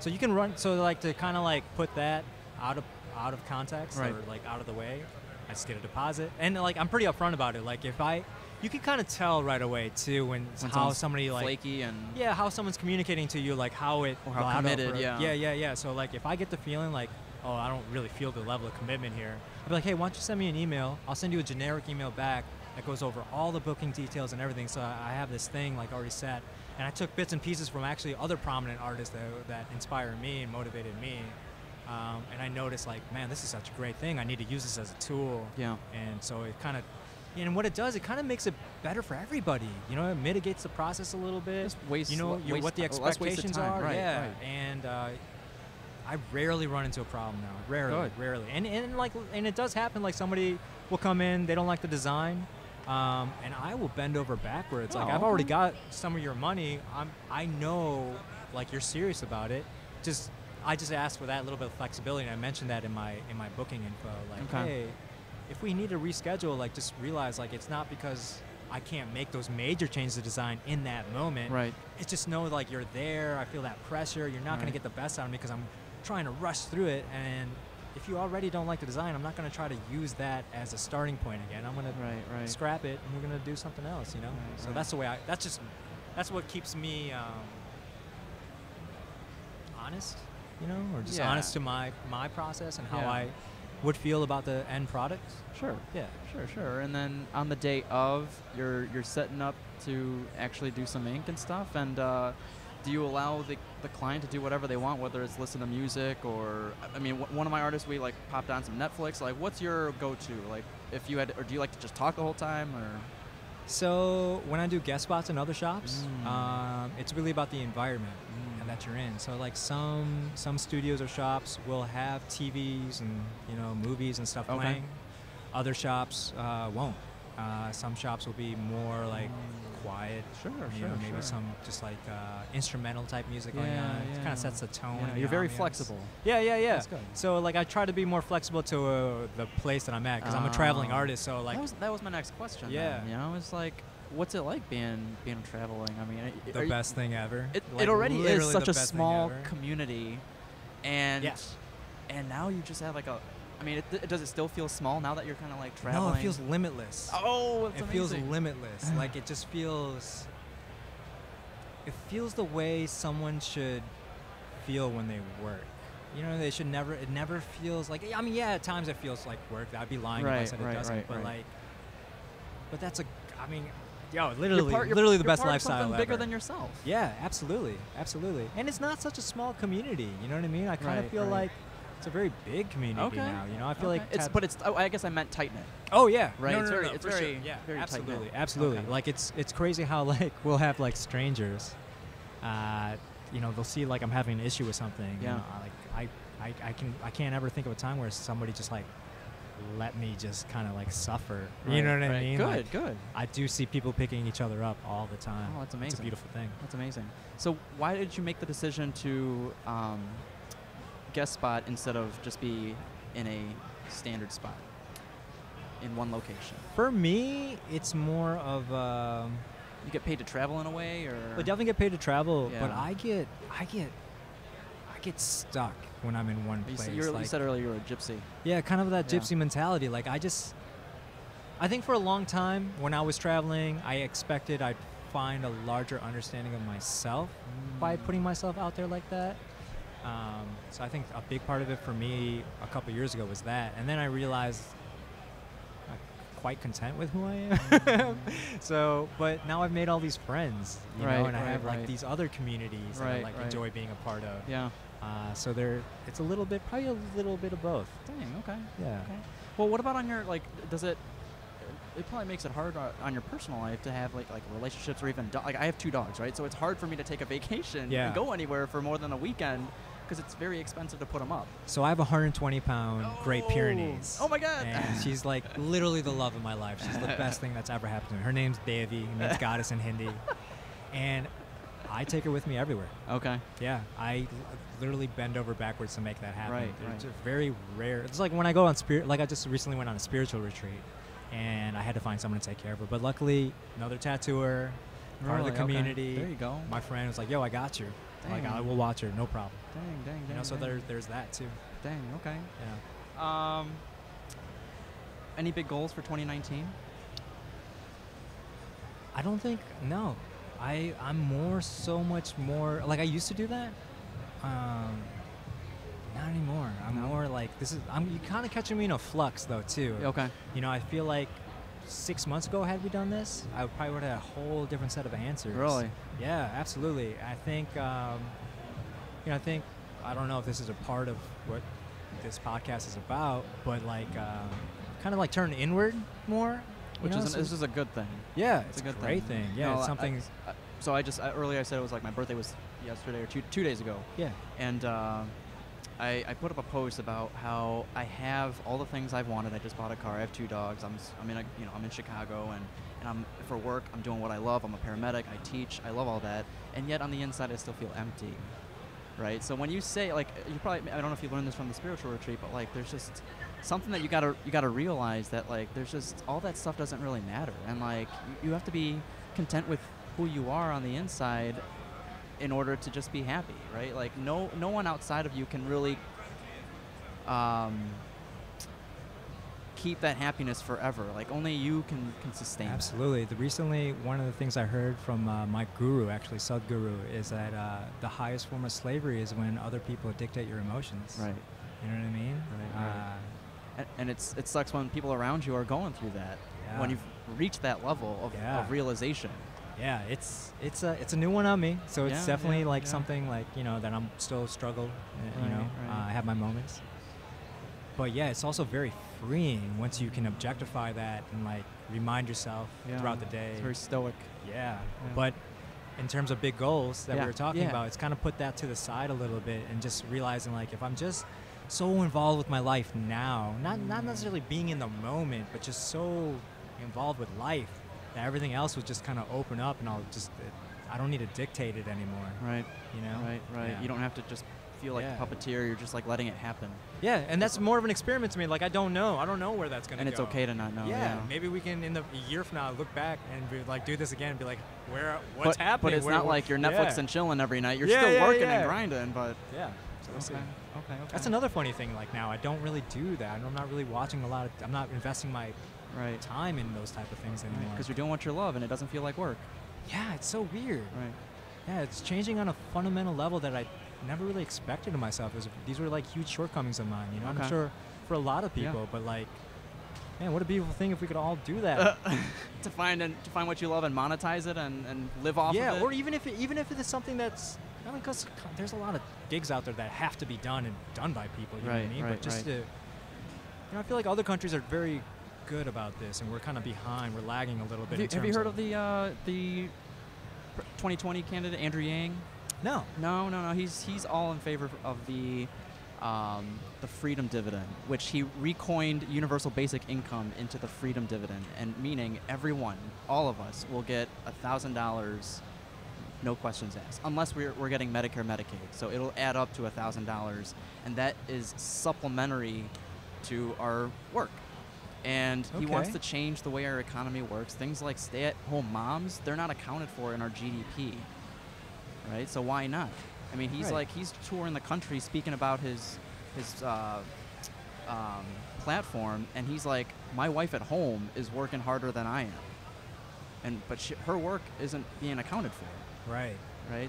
S2: so you can run, so like to kind of like put that out of context, or like out of the way, I just get a deposit. And like, I'm pretty upfront about it. Like if you can kind of tell right away too when how somebody like
S1: flaky and
S2: how someone's communicating to you, like how
S1: committed.
S2: Yeah. So like if I get the feeling like, oh, I don't really feel the level of commitment here, I'll be like, hey, why don't you send me an email? I'll send you a generic email back that goes over all the booking details and everything. So I have this thing like already set, and I took bits and pieces from actually other prominent artists that inspired me and motivated me. And I noticed like, man, this is such a great thing. I need to use this as a tool.
S1: Yeah.
S2: And so it kind of. And what it does, it kind of makes it better for everybody. You know, it mitigates the process a little bit.
S1: Just waste,
S2: you know, what the expectations are.
S1: Right,
S2: yeah.
S1: right.
S2: And I rarely run into a problem now. Rarely. And it does happen. Like somebody will come in, they don't like the design, and I will bend over backwards. Like I've already got some of your money. I know, like you're serious about it. I just ask for that little bit of flexibility, and I mentioned that in my booking info. Like, hey. If we need to reschedule, like just realize like it's not because I can't make those major changes to design in that moment.
S1: Right.
S2: It's just know like you're there. I feel that pressure. You're not going to get the best out of me because I'm trying to rush through it. And if you already don't like the design, I'm not going to try to use that as a starting point again. I'm going to scrap it and we're going to do something else. You know. So that's the way that's what keeps me honest. You know, or just honest to my process and how I would feel about the end product.
S1: Sure.
S2: Yeah.
S1: Sure. And then on the day of, you're setting up to actually do some ink and stuff. And do you allow the client to do whatever they want, whether it's listen to music or, I mean, one of my artists, we like popped on some Netflix. Like, what's your go-to? Like, if you had, or do you like to just talk the whole time, or?
S2: So when I do guest spots in other shops, it's really about the environment that you're in. So like some studios or shops will have TVs and movies and stuff playing. Other shops won't. Some shops will be more like quiet. Maybe some just like instrumental type music going on. It kind of sets the tone.
S1: Yeah, you're very flexible.
S2: Yeah.
S1: That's good.
S2: So like I try to be more flexible to the place that I'm at because I'm a traveling artist. So like
S1: that was my next question.
S2: Yeah.
S1: Then, it's like, what's it like being traveling? I mean,
S2: the best thing ever.
S1: It already is such a small community, and now you just have like a. I mean, does it still feel small now that you're kind of like traveling?
S2: No, it feels limitless.
S1: Oh, it's
S2: amazing. Feels limitless. Like it just feels. It feels the way someone should feel when they work. You know, they should never. It never feels like. I mean, at times it feels like work. I'd be lying if I said it doesn't. But like, but that's a. I mean. Yo, literally the best lifestyle ever.
S1: Bigger than yourself.
S2: Yeah, absolutely. And it's not such a small community. You know what I mean? I kind of feel like it's a very big community now. You know, I feel like
S1: I guess I meant tight knit.
S2: Oh yeah,
S1: right.
S2: No,
S1: It's very
S2: absolutely.
S1: Okay.
S2: Like it's crazy how like we'll have like strangers. They'll see like I'm having an issue with something.
S1: Yeah.
S2: I can't ever think of a time where somebody just like. Let me just kind of like suffer. You know what I mean?
S1: Good.
S2: I do see people picking each other up all the time.
S1: Oh, that's amazing.
S2: It's a beautiful thing.
S1: That's amazing. So why did you make the decision to guest spot instead of just be in a standard spot in one location?
S2: For me, it's more of
S1: you get paid to travel in a way, or
S2: I definitely get paid to travel, but I get stuck when I'm in one place.
S1: You said earlier you were a gypsy.
S2: Yeah, kind of that gypsy mentality. Like I think for a long time when I was traveling, I expected I'd find a larger understanding of myself by putting myself out there like that. So I think a big part of it for me a couple years ago was that. And then I realized I'm quite content with who I am. So, but now I've made all these friends, you know, and I have like these other communities that I like enjoy being a part of.
S1: Yeah.
S2: So it's probably a little bit of both.
S1: Dang, okay.
S2: Yeah.
S1: Okay. Well, what about on your, like, it probably makes it hard on your personal life to have like relationships or even, like I have 2 dogs, right? So it's hard for me to take a vacation and go anywhere for more than a weekend because it's very expensive to put them up.
S2: So I have a 120-pound Great Pyrenees.
S1: Oh my God.
S2: And she's like literally the love of my life. She's the best thing that's ever happened to me. Her name's Devi, it means goddess in Hindi. And I take her with me everywhere.
S1: Okay.
S2: Yeah, I literally bend over backwards to make that happen.
S1: Right.
S2: It's very rare. It's like when I go on like I just recently went on a spiritual retreat, and I had to find someone to take care of her. But luckily, another tattooer, part of the community.
S1: Okay. There you go.
S2: My friend was like, "Yo, I got you.
S1: Dang.
S2: Like, I will watch her, no problem."
S1: Dang.
S2: You know, so there's that too.
S1: Dang. Okay.
S2: Yeah.
S1: Any big goals for 2019?
S2: I don't think, no. I'm so much more, like I used to do that. Not anymore. I'm more like, you kind of catching me in a flux though too.
S1: Okay.
S2: You know, I feel like 6 months ago, had we done this, I probably would have had a whole different set of answers.
S1: Really?
S2: Yeah, absolutely. I think, I don't know if this is a part of what this podcast is about, but like, kind of like turn inward more.
S1: This is a good thing.
S2: Yeah, it's a great thing. Yeah, it's something.
S1: Earlier I said it was like my birthday was yesterday or two days ago. Yeah. And I put up a post about how I have all the things I've wanted. I just bought a car. I have 2 dogs. I'm in Chicago, and I'm for work. I'm doing what I love. I'm a paramedic. I teach. I love all that. And yet on the inside, I still feel empty. Right. So when you say, like, I don't know if you learned this from the spiritual retreat, but like there's just something that you gotta realize that like there's just all that stuff doesn't really matter, and like you have to be content with who you are on the inside in order to just be happy, right? Like no one outside of you can really keep that happiness forever. Like only you can sustain
S2: Absolutely. Recently, one of the things I heard from my guru, actually Sadhguru, is that the highest form of slavery is when other people dictate your emotions.
S1: Right.
S2: You know what I mean?
S1: Right. And it sucks when people around you are going through that. Yeah. When you've reached that level of realization. Yeah, it's a new one on me. So it's definitely something like, that I'm still struggle. I have my moments. But yeah, it's also very freeing once you can objectify that and like remind yourself throughout the day. It's very stoic.
S2: Yeah. But in terms of big goals that we were talking about, it's kind of put that to the side a little bit and just realizing like if I'm just so involved with my life now, not necessarily being in the moment, but just so involved with life that everything else would just kind of open up, and I don't need to dictate it anymore. Right.
S1: Right. Yeah. You don't have to just feel like a puppeteer. You're just like letting it happen.
S2: Yeah, and that's more of an experiment to me. Like I don't know where that's gonna go.
S1: And it's okay to not know.
S2: Yeah, maybe we can a year from now look back and be like do this again and be like, what's happening?
S1: But it's not like you're Netflix and chilling every night. You're still working and grinding. But
S2: so we'll see. Okay. That's another funny thing. Like now, I don't really do that. I'm not really watching I'm not investing my time in those type of things anymore.
S1: Because you're doing what you love, and it doesn't feel like work.
S2: Yeah, it's so weird.
S1: Right.
S2: Yeah, it's changing on a fundamental level that I never really expected of myself. These were like huge shortcomings of mine, I'm sure for a lot of people, but like, man, what a beautiful thing if we could all do that.
S1: to find what you love and monetize it and live off of it.
S2: Yeah, or even if it is something that's, because there's a lot of gigs out there that have to be done by people, you know what I mean? But just to, I feel like other countries are very good about this, and we're kind of behind. We're lagging a little bit.
S1: Have you heard of the 2020 candidate Andrew Yang?
S2: No.
S1: He's all in favor of the freedom dividend, which he recoined universal basic income into the freedom dividend, and meaning everyone, all of us, will get $1,000, no questions asked, unless we're getting Medicare, Medicaid. So it'll add up to $1,000, and that is supplementary to our work. And he wants to change the way our economy works. Things like stay-at-home moms, they're not accounted for in our GDP, right? So why not? I mean, he's he's touring the country speaking about his platform, and he's like, my wife at home is working harder than I am, but her work isn't being accounted for. Right.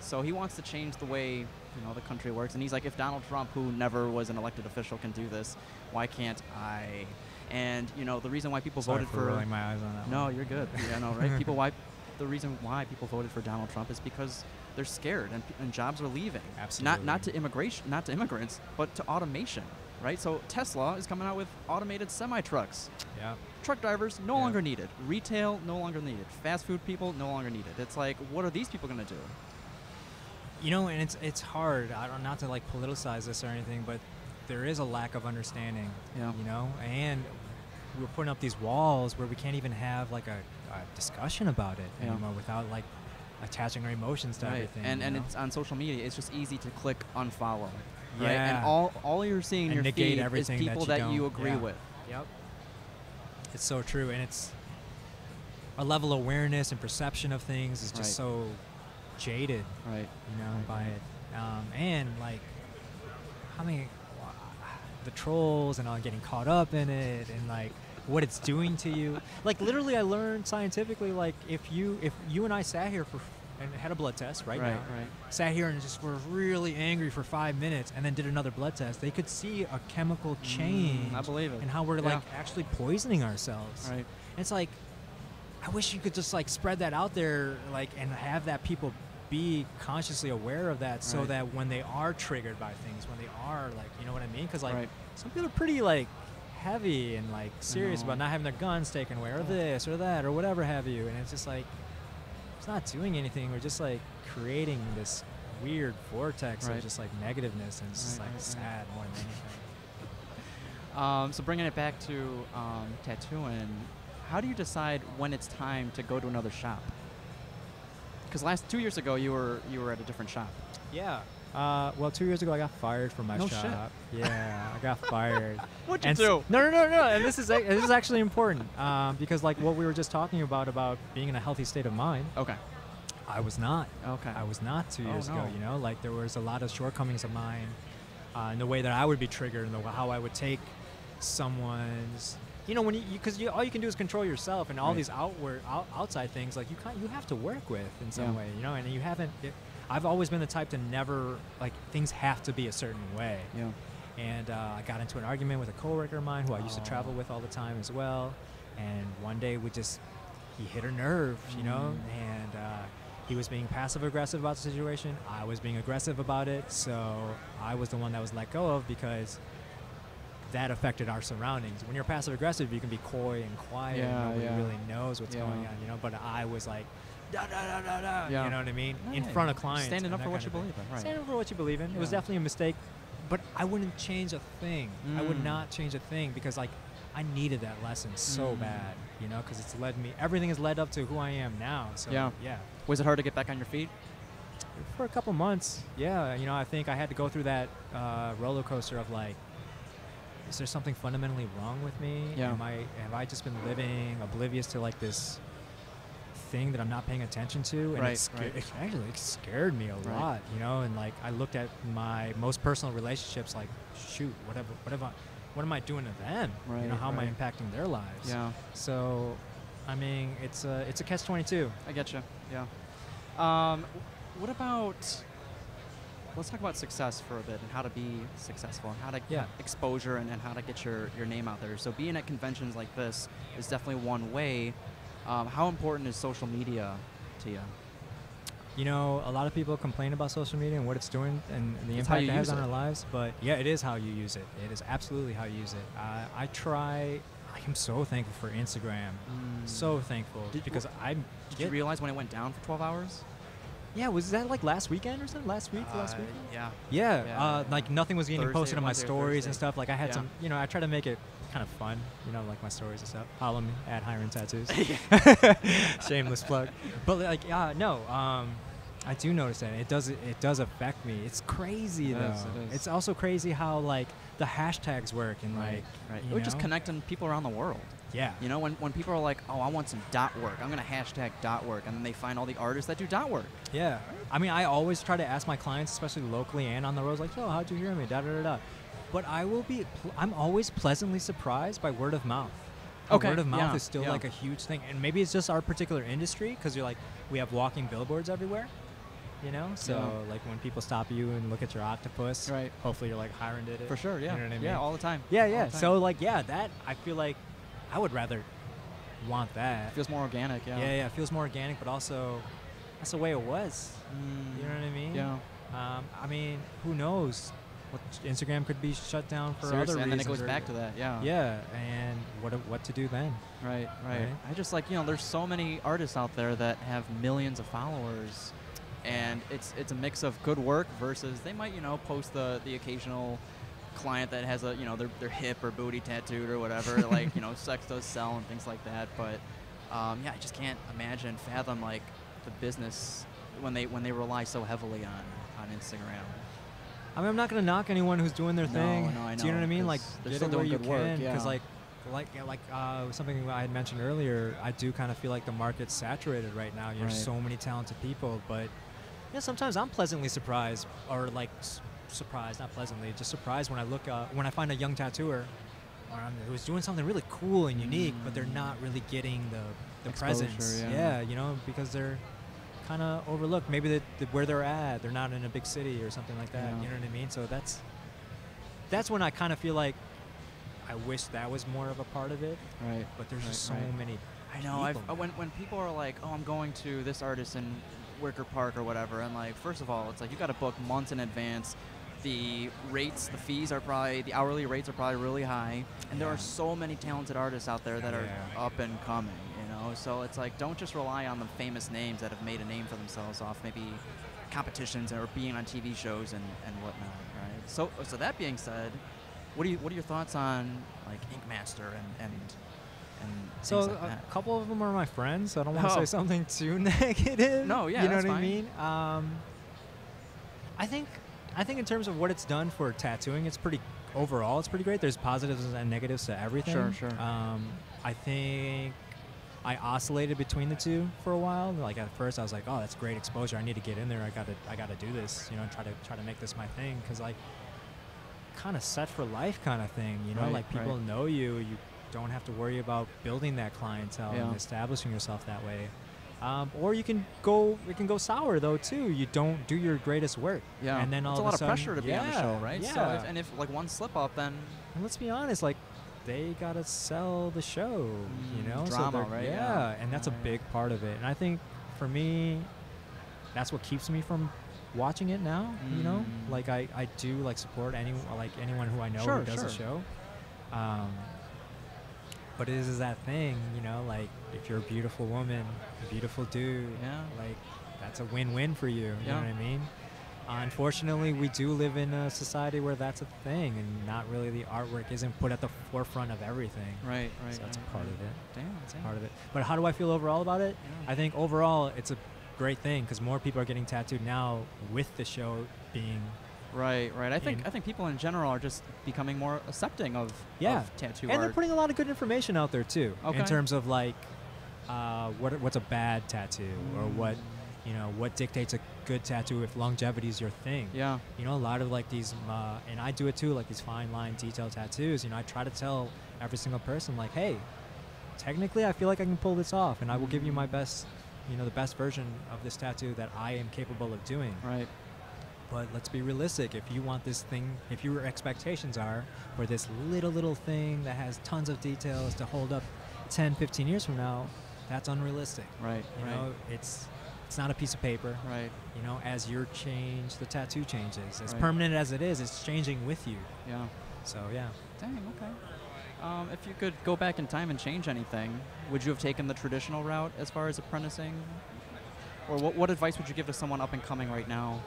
S1: So he wants to change the way the country works, and he's like, if Donald Trump, who never was an elected official, can do this, why can't I? And the reason why people voted for
S2: rolling my eyes on that.
S1: No, you're good. Right? The reason why people voted for Donald Trump is because they're scared and jobs are leaving.
S2: Absolutely.
S1: Not to immigrants, but to automation. Right? So Tesla is coming out with automated semi-trucks.
S2: Yeah.
S1: Truck drivers no longer needed. Retail no longer needed. Fast food people no longer needed. It's like, what are these people going to do?
S2: And it's hard. I don't, not to like politicize this or anything, but there is a lack of understanding. And we're putting up these walls where we can't even have like a discussion about it anymore without like attaching our emotions to everything.
S1: And it's on social media. It's just easy to click unfollow. Right? And all you're seeing in your feed is people that you agree with.
S2: Yep. It's so true, and it's our level of awareness and perception of things is just so jaded. By it, and like how many the trolls and all getting caught up in it, and like what it's doing to you. Like literally, I learned scientifically, like if you and I sat here and had a blood test now, sat here and just were really angry for 5 minutes, and then did another blood test, they could see a chemical change.
S1: I believe it.
S2: And how we're like actually poisoning ourselves.
S1: Right.
S2: And it's like, I wish you could just like spread that out there, like, and have that people be consciously aware of that, so that when they are triggered by things, when they are like, you know what I mean? Because like some people are pretty like heavy and like serious about not having their guns taken away, or this or that or whatever have you, and it's just like, it's not doing anything. We're just like creating this weird vortex of just like negativeness, and it's just like sad more than anything.
S1: So bringing it back to tattooing, how do you decide when it's time to go to another shop? Because 2 years ago you were at a different shop.
S2: Yeah. Well, 2 years ago I got fired from my shop.
S1: Shit.
S2: Yeah, I got fired.
S1: What'd you do?
S2: No. And this is actually important, because like what we were just talking about being in a healthy state of mind.
S1: Okay.
S2: I was not.
S1: Okay.
S2: I was not 2 years ago. You know, like there was a lot of shortcomings of mine, in the way that I would be triggered, and how I would take someone's. You know, because all you can do is control yourself, and all these outside things, like you have to work with in some way, you know, and you haven't. I've always been the type to never, like, things have to be a certain way. Yeah. And I got into an argument with a coworker of mine who I used to travel with all the time as well, and one day he hit a nerve, you know, and he was being passive aggressive about the situation. I was being aggressive about it, so I was the one that was let go of, because that affected our surroundings. When you're passive aggressive, you can be coy and quiet, and nobody really knows what's going on, you know. But I was like, da da da da da, you know what I mean, in front of clients,
S1: standing up for what you believe in. Right.
S2: Standing up for what you believe in. It was definitely a mistake, but I wouldn't change a thing. I would not change a thing, because like I needed that lesson so bad, you know, because it's led me. Everything has led up to who I am now. So yeah.
S1: Was it hard to get back on your feet?
S2: For a couple months, yeah. You know, I think I had to go through that roller coaster of like, is there something fundamentally wrong with me?
S1: Yeah.
S2: Have I just been living oblivious to like this thing that I'm not paying attention to? And it actually scared me a lot, you know. And like I looked at my most personal relationships, like, shoot, what am I doing to them? You know, how am I impacting their lives?
S1: Yeah.
S2: So, I mean, it's a catch-22.
S1: I get you. Yeah. What about? Let's talk about success for a bit, and how to be successful, and how to get exposure, and how to get your name out there. So being at conventions like this is definitely one way. How important is social media to you?
S2: You know, a lot of people complain about social media and what it's doing and the impact it has on our lives, but yeah, it is how you use it. It is absolutely how you use it. I am so thankful for Instagram. So thankful. Did you realize when it went down for 12 hours? Yeah, was that like last weekend or something? Last week? Yeah. Like nothing was getting posted on my stories and stuff. Like I had some, you know, I try to make it kind of fun, you know, like my stories and stuff. Follow me at Hiren Tattoos. Shameless plug. But like, I do notice that it does affect me. It's crazy though. It's also crazy how like the hashtags work and
S1: We're just connecting people around the world.
S2: Yeah.
S1: You know, when people are like, oh, I want some dot work, I'm going to hashtag dot work, and then they find all the artists that do dot work.
S2: Yeah. I mean, I always try to ask my clients, especially locally and on the roads, like, oh, how'd you hear me? Da da da da. But I'm always pleasantly surprised by word of mouth. Word of mouth is still like a huge thing. And maybe it's just our particular industry, because you're like, we have walking billboards everywhere. You know, so like when people stop you and look at your octopus, hopefully you're like, Hiren did it.
S1: For sure, yeah.
S2: You know what I mean?
S1: Yeah, all the time.
S2: Yeah. So like, that I feel like I would rather want that.
S1: It feels more organic,
S2: Yeah, it feels more organic, but also that's the way it was. You know what I mean?
S1: Yeah.
S2: I mean, who knows? Instagram could be shut down for other reasons.
S1: And then it goes back to that,
S2: Yeah, and what to do then?
S1: Right. I just like, you know, there's so many artists out there that have millions of followers, and it's a mix of good work versus they might, you know, post the occasional client that has a, you know, their hip or booty tattooed or whatever, like, you know, sex does sell and things like that. But I just can't fathom like the business when they rely so heavily on Instagram.
S2: I mean, I'm not gonna knock anyone who's doing their thing.
S1: No, I know.
S2: Do you know what I mean? Like,
S1: they're
S2: get
S1: still
S2: it where
S1: doing
S2: you
S1: good work,
S2: can, because like something I had mentioned earlier, I do kind of feel like the market's saturated right now. There's so many talented people, but sometimes I'm pleasantly surprised, or like surprised, not pleasantly, just surprised when I look when I find a young tattooer who's doing something really cool and unique, but they're not really getting the
S1: Exposure,
S2: presence.
S1: yeah.
S2: You know, because they're kind of overlooked. Maybe where they're at, they're not in a big city or something like that.
S1: Yeah.
S2: You know what I mean? So that's when I kind of feel like I wish that was more of a part of it.
S1: Right.
S2: But there's just so many.
S1: I know. When people are like, oh, I'm going to this artist in Wicker Park or whatever, and like, first of all, it's like you got to book months in advance. The rates, the fees are probably, the hourly rates are probably really high, and there are so many talented artists out there that are up and coming, you know. So it's like, don't just rely on the famous names that have made a name for themselves off maybe competitions or being on TV shows and whatnot, right? So that being said, what are your thoughts on like Ink Master and
S2: so
S1: things like that?
S2: A couple of them are my friends, so I don't want to say something too negative.
S1: No, yeah,
S2: you know
S1: that's
S2: what
S1: fine.
S2: I mean. I think in terms of what it's done for tattooing, it's pretty great. There's positives and negatives to everything.
S1: Sure.
S2: I think I oscillated between the two for a while. Like at first, I was like, "Oh, that's great exposure. I need to get in there. I gotta do this. You know, and try to make this my thing." Because like, kind of set for life kind of thing. You know,
S1: Right,
S2: like people know you. You don't have to worry about building that clientele and establishing yourself that way. Or it can go sour though too. You don't do your greatest work.
S1: Yeah,
S2: and then
S1: it's
S2: all
S1: a lot
S2: of a sudden,
S1: pressure to be on the show, right?
S2: Yeah.
S1: So if like one slip up, then
S2: and let's be honest, like they gotta sell the show, you know,
S1: drama, right?
S2: Yeah, and that's a big part of it. And I think for me, that's what keeps me from watching it now. You know, like I do like support anyone who I know who does the show. But it is that thing, you know, like if you're a beautiful woman, a beautiful dude, like that's a win-win for you. You know what I mean? Unfortunately, we do live in a society where that's a thing, and not really the artwork isn't put at the forefront of everything.
S1: Right.
S2: So that's a part of it.
S1: Damn.
S2: Part of it. But how do I feel overall about it? I think overall it's a great thing because more people are getting tattooed now with the show being. Right.
S1: I think people in general are just becoming more accepting of tattoo art.
S2: And they're putting a lot of good information out there too, in terms of like what's a bad tattoo or what dictates a good tattoo if longevity is your thing. Yeah. You know, a lot of like these, and I do it too, like these fine line detail tattoos. You know, I try to tell every single person like, hey, technically I feel like I can pull this off, and I will give you my best, the best version of this tattoo that I am capable of doing. Right. But let's be realistic. If you want this thing, if your expectations are for this little thing that has tons of details to hold up 10, 15 years from now, that's unrealistic. Right. You know, it's not a piece of paper. Right. You know, as you change, the tattoo changes. As permanent as it is, it's changing with you. Yeah. So, yeah.
S1: Dang, okay. If you could go back in time and change anything, would you have taken the traditional route as far as apprenticing? Or what advice would you give to someone up and coming right now?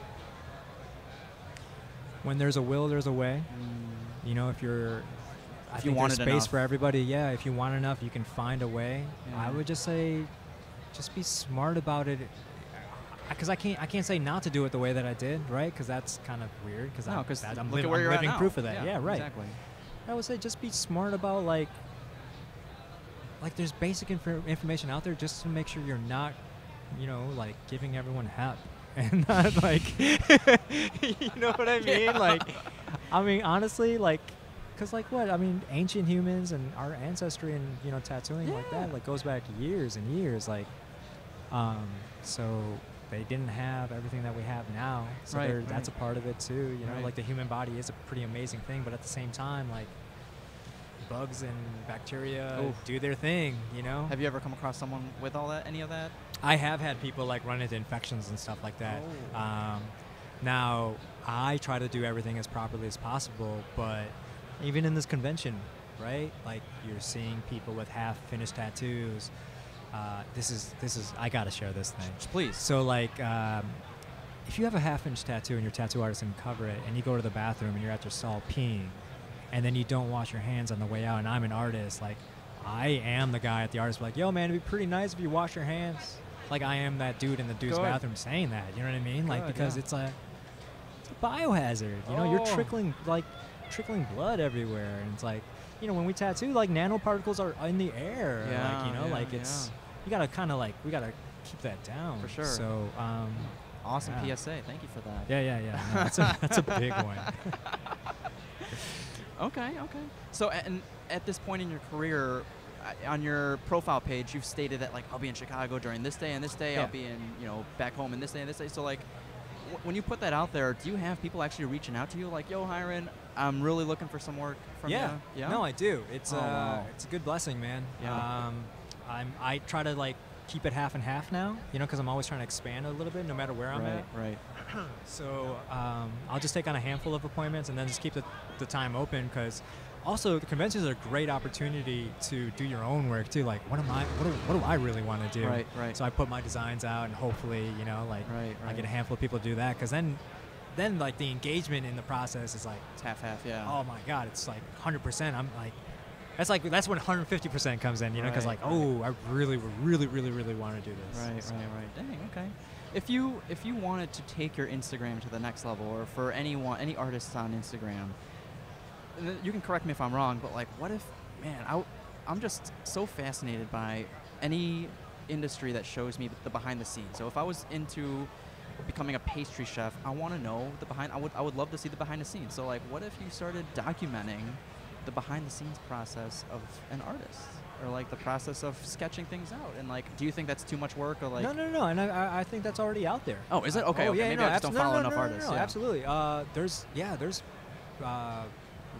S2: When there's a will, there's a way. You know, if I think there's space
S1: enough
S2: for everybody. Yeah, if you want enough, you can find a way. I would just say, just be smart about it. Because I can't say not to do it the way that I did, right? Because that's kind of weird. Because I'm living proof of that. Yeah, right.
S1: Exactly.
S2: I would say just be smart about like there's basic information out there just to make sure you're not, like giving everyone hep. And not like, you know what I mean? Yeah. Like, I mean, honestly, like, because like what? I mean, ancient humans and our ancestry and, tattooing like that, like goes back years and years. Like, so they didn't have everything that we have now. So that's a part of it too. You know, like the human body is a pretty amazing thing, but at the same time, like, bugs and bacteria do their thing,
S1: Have you ever come across someone with any of that?
S2: I have had people like run into infections and stuff like that. Now, I try to do everything as properly as possible, but even in this convention, right? Like you're seeing people with half-finished tattoos. This is I gotta share this thing.
S1: Please.
S2: So like, if you have a half-inch tattoo and your tattoo artist can cover it, and you go to the bathroom and you're at your stall peeing, and then you don't wash your hands on the way out, and I'm an artist, like, I am the guy at the artist, like, yo, man, it'd be pretty nice if you wash your hands. Like, I am that dude in the dude's bathroom saying that, you know what I mean? Like, because it's a biohazard, you're trickling blood everywhere, and it's like, when we tattoo, like, nanoparticles are in the air, it's, you gotta kind of, like, we gotta keep that down.
S1: For sure.
S2: So,
S1: awesome PSA, thank you for that.
S2: Yeah, no, that's a big one.
S1: Okay, okay. So and at this point in your career, on your profile page, you've stated that like I'll be in Chicago during this day and this day.
S2: Yeah.
S1: I'll be in back home in this day and this day. So like when you put that out there, do you have people actually reaching out to you like, yo, Hiren, I'm really looking for some work from you? Yeah.
S2: No, I do. It's
S1: wow.
S2: it's a good blessing, man.
S1: Yeah.
S2: I try to like keep it half and half now, because I'm always trying to expand a little bit no matter where I'm at.
S1: Right.
S2: So I'll just take on a handful of appointments and then just keep the time open, because also the conventions are a great opportunity to do your own work too. Like what do I really want to do?
S1: Right.
S2: So I put my designs out and hopefully, I get a handful of people to do that, because then like the engagement in the process is like
S1: it's half, yeah.
S2: Oh my God, it's like 100%. I'm like, that's when 150% comes in, because I really want to do this.
S1: Right. Dang, okay. If you wanted to take your Instagram to the next level, or for any artists on Instagram, you can correct me if I'm wrong, but like, what if, man, I'm just so fascinated by any industry that shows me the behind the scenes. So if I was into becoming a pastry chef, I want to know the behind. I would love to see the behind the scenes. So like, what if you started documenting the behind the scenes process of an artist, or like the process of sketching things out? And like, do you think that's too much work, or like?
S2: No. And I think that's already out there.
S1: Oh, is it? Okay. Okay. Maybe I just don't follow enough artists.
S2: No, absolutely. There's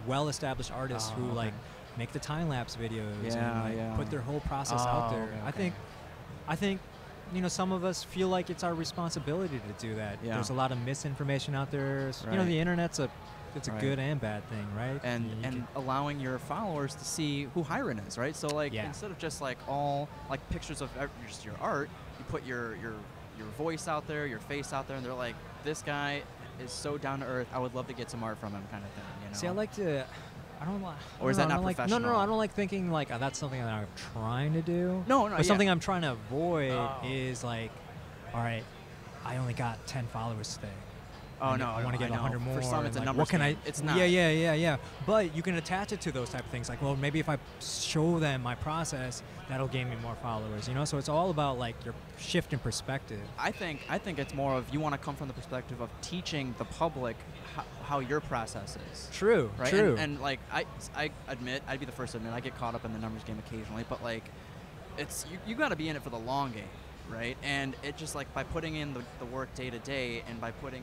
S2: well-established artists who like make the time-lapse videos and put their whole process out there.
S1: Okay.
S2: I think some of us feel like it's our responsibility to do that.
S1: Yeah.
S2: There's a lot of misinformation out there.
S1: Right.
S2: The internet's it's a good and bad thing, right?
S1: And allowing your followers to see who Hiren is, right? So like, instead of just like all like pictures of just your art, you put your voice out there, your face out there, and they're like, this guy is so down to earth. I would love to get some art from him, kind of thing.
S2: See, I like to. I don't like.
S1: Or is that not professional?
S2: No. I don't like thinking like that's something that I'm trying to do.
S1: No.
S2: But something I'm trying to avoid is like, all right, I only got 10 followers today.
S1: Oh no!
S2: I want to get 100 more.
S1: For some, it's a
S2: like,
S1: numbers
S2: what can
S1: game.
S2: I?
S1: It's not.
S2: Yeah. But you can attach it to those type of things. Like, well, maybe if I show them my process, that'll gain me more followers. So it's all about like your shift in perspective.
S1: I think it's more of you want to come from the perspective of teaching the public how your process is.
S2: True.
S1: Right.
S2: True.
S1: And like I admit, I'd be the first to admit, I get caught up in the numbers game occasionally. But like, it's you got to be in it for the long game. Right, and it just like by putting in the work day to day, and by putting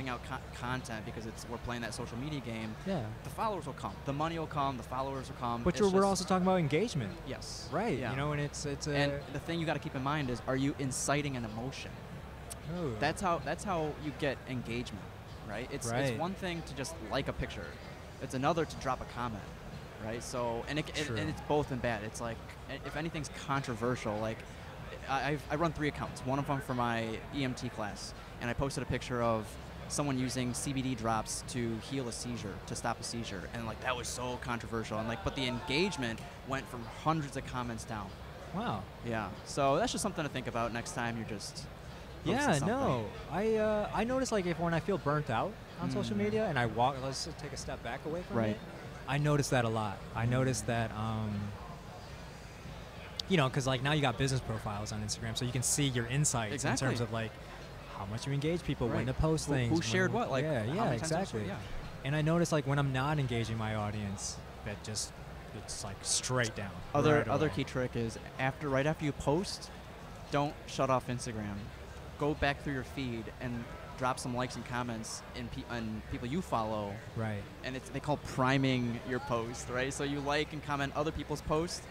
S1: out content, because we're playing that social media game.
S2: Yeah,
S1: the followers will come, the money will come, the followers will come.
S2: But we're also talking about engagement.
S1: Yes.
S2: Right.
S1: Yeah.
S2: And it's
S1: and the thing you got to keep in mind is, are you inciting an emotion?
S2: Oh.
S1: That's how you get engagement. Right. It's one thing to just like a picture. It's another to drop a comment. Right. So and it's both and bad. It's like if anything's controversial, like. I run 3 accounts, one of them for my EMT class, and I posted a picture of someone using CBD drops to heal a seizure, to stop a seizure, and like that was so controversial, and like, but the engagement went from hundreds of comments down.
S2: Wow.
S1: Yeah. So that's just something to think about next time you're just.
S2: No. I notice like when I feel burnt out on social media and I walk, let's just take a step back away from it. I notice that a lot. I notice that. Because like now you got business profiles on Instagram, so you can see your insights in terms of like how much you engage people, when to post things,
S1: who shared what, like
S2: exactly. And I notice like when I'm not engaging my audience, that it's like straight down.
S1: Other key trick is right after you post, don't shut off Instagram. Go back through your feed and drop some likes and comments in people you follow.
S2: Right.
S1: And they call priming your post, right? So you like and comment other people's posts.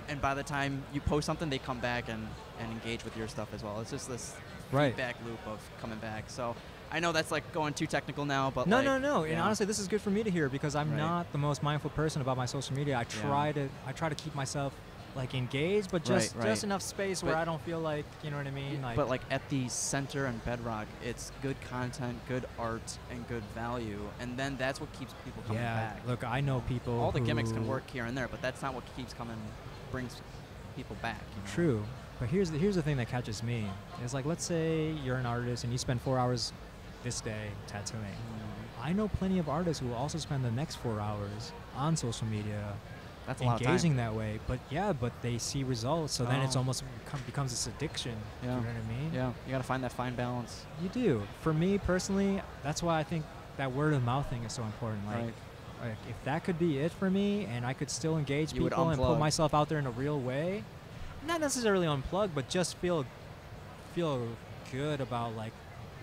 S1: And by the time you post something, they come back and engage with your stuff as well. It's just this feedback loop of coming back. So I know that's like going too technical now, but
S2: no. And honestly, this is good for me to hear, because I'm not the most mindful person about my social media. I try to keep myself like engaged, but just enough space where I don't feel like, you know what I mean? Like,
S1: but like at the center and bedrock, it's good content, good art, and good value, and then that's what keeps people coming back.
S2: Look, I know people.
S1: All the gimmicks can work here and there, but that's not what brings people back.
S2: True. But here's the thing that catches me. Is like, let's say you're an artist and you spend 4 hours this day tattooing. I know plenty of artists who will also spend the next 4 hours on social media.
S1: That's a lot of time.
S2: Engaging that way. But they see results, so then it's almost becomes this addiction.
S1: Yeah.
S2: You know what I mean?
S1: Yeah. You got to find that fine balance.
S2: You do. For me personally, that's why I think that word of mouth thing is so important. Like, like, if that could be it for me, and I could still engage
S1: You would
S2: people and put
S1: unplug.
S2: myself out there in a real way, not necessarily unplug, but just feel good about like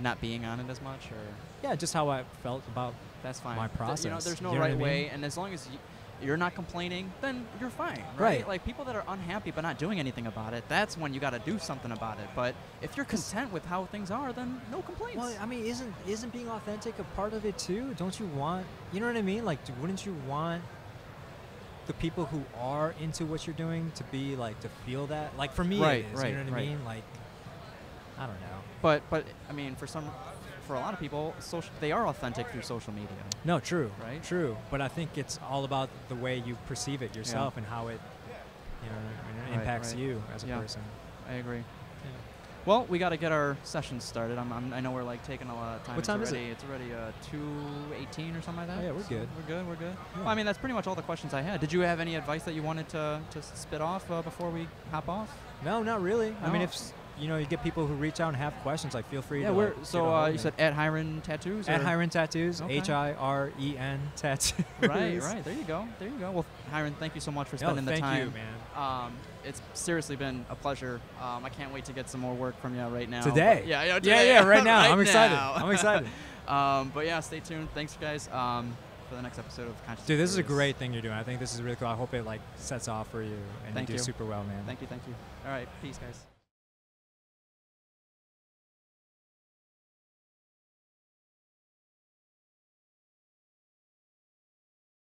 S1: Not being on it as much, or
S2: yeah, just how I felt about
S1: that's fine.
S2: my process.
S1: You know, there's no
S2: You know what
S1: right
S2: I mean?
S1: way, and as long as you're not complaining, then you're fine, right?
S2: Right.
S1: Like people that are unhappy but not doing anything about it, that's when you got to do something about it. But if you're content with how things are, then no complaints.
S2: Well, I mean, isn't being authentic a part of it too? Don't you want, you know what I mean? Like, wouldn't you want the people who are into what you're doing to be like, to feel that? Like for me,
S1: Right,
S2: it is,
S1: right,
S2: you know what I
S1: right.
S2: mean? Like, I don't know.
S1: But I mean, for a lot of people, they are authentic through social media.
S2: No, true,
S1: Right?
S2: True. But I think it's all about the way you perceive it yourself and how it, you know,
S1: Right,
S2: impacts
S1: right.
S2: you as a
S1: Yeah.
S2: person.
S1: I agree.
S2: Yeah.
S1: Well, we got to get our session started. I know we're like taking a lot of time.
S2: What time
S1: it's
S2: is
S1: already, It's already 2:18 or something like that.
S2: Oh, yeah, we're
S1: So
S2: good.
S1: We're good.
S2: Yeah.
S1: Well, I mean, that's pretty much all the questions I had. Did you have any advice that you wanted to spit off before we hop off?
S2: No, not really. I mean,
S1: No.
S2: if you know, you get people who reach out and have questions, like feel free
S1: Yeah,
S2: to.
S1: we're
S2: like, get a
S1: so
S2: hold of
S1: you
S2: me.
S1: said at Hiren Tattoos.
S2: At
S1: or-
S2: Hiren Tattoos,
S1: Okay.
S2: HIREN Tattoos.
S1: Right. There you go. Well, Hiren, thank you so much for spending the
S2: thank
S1: time.
S2: you, man.
S1: It's seriously been a pleasure. I can't wait to get some more work from you right now.
S2: Today.
S1: But yeah,
S2: Yeah, right now.
S1: Right
S2: I'm excited.
S1: now.
S2: I'm excited.
S1: But yeah, stay tuned. Thanks, guys, for the next episode of Conscious.
S2: Dude, this is a
S1: Curious.
S2: great thing you're doing. I think this is really cool. I hope it like sets off for you and
S1: Thank
S2: you do
S1: you.
S2: super well, man.
S1: Thank you. All right, peace, guys.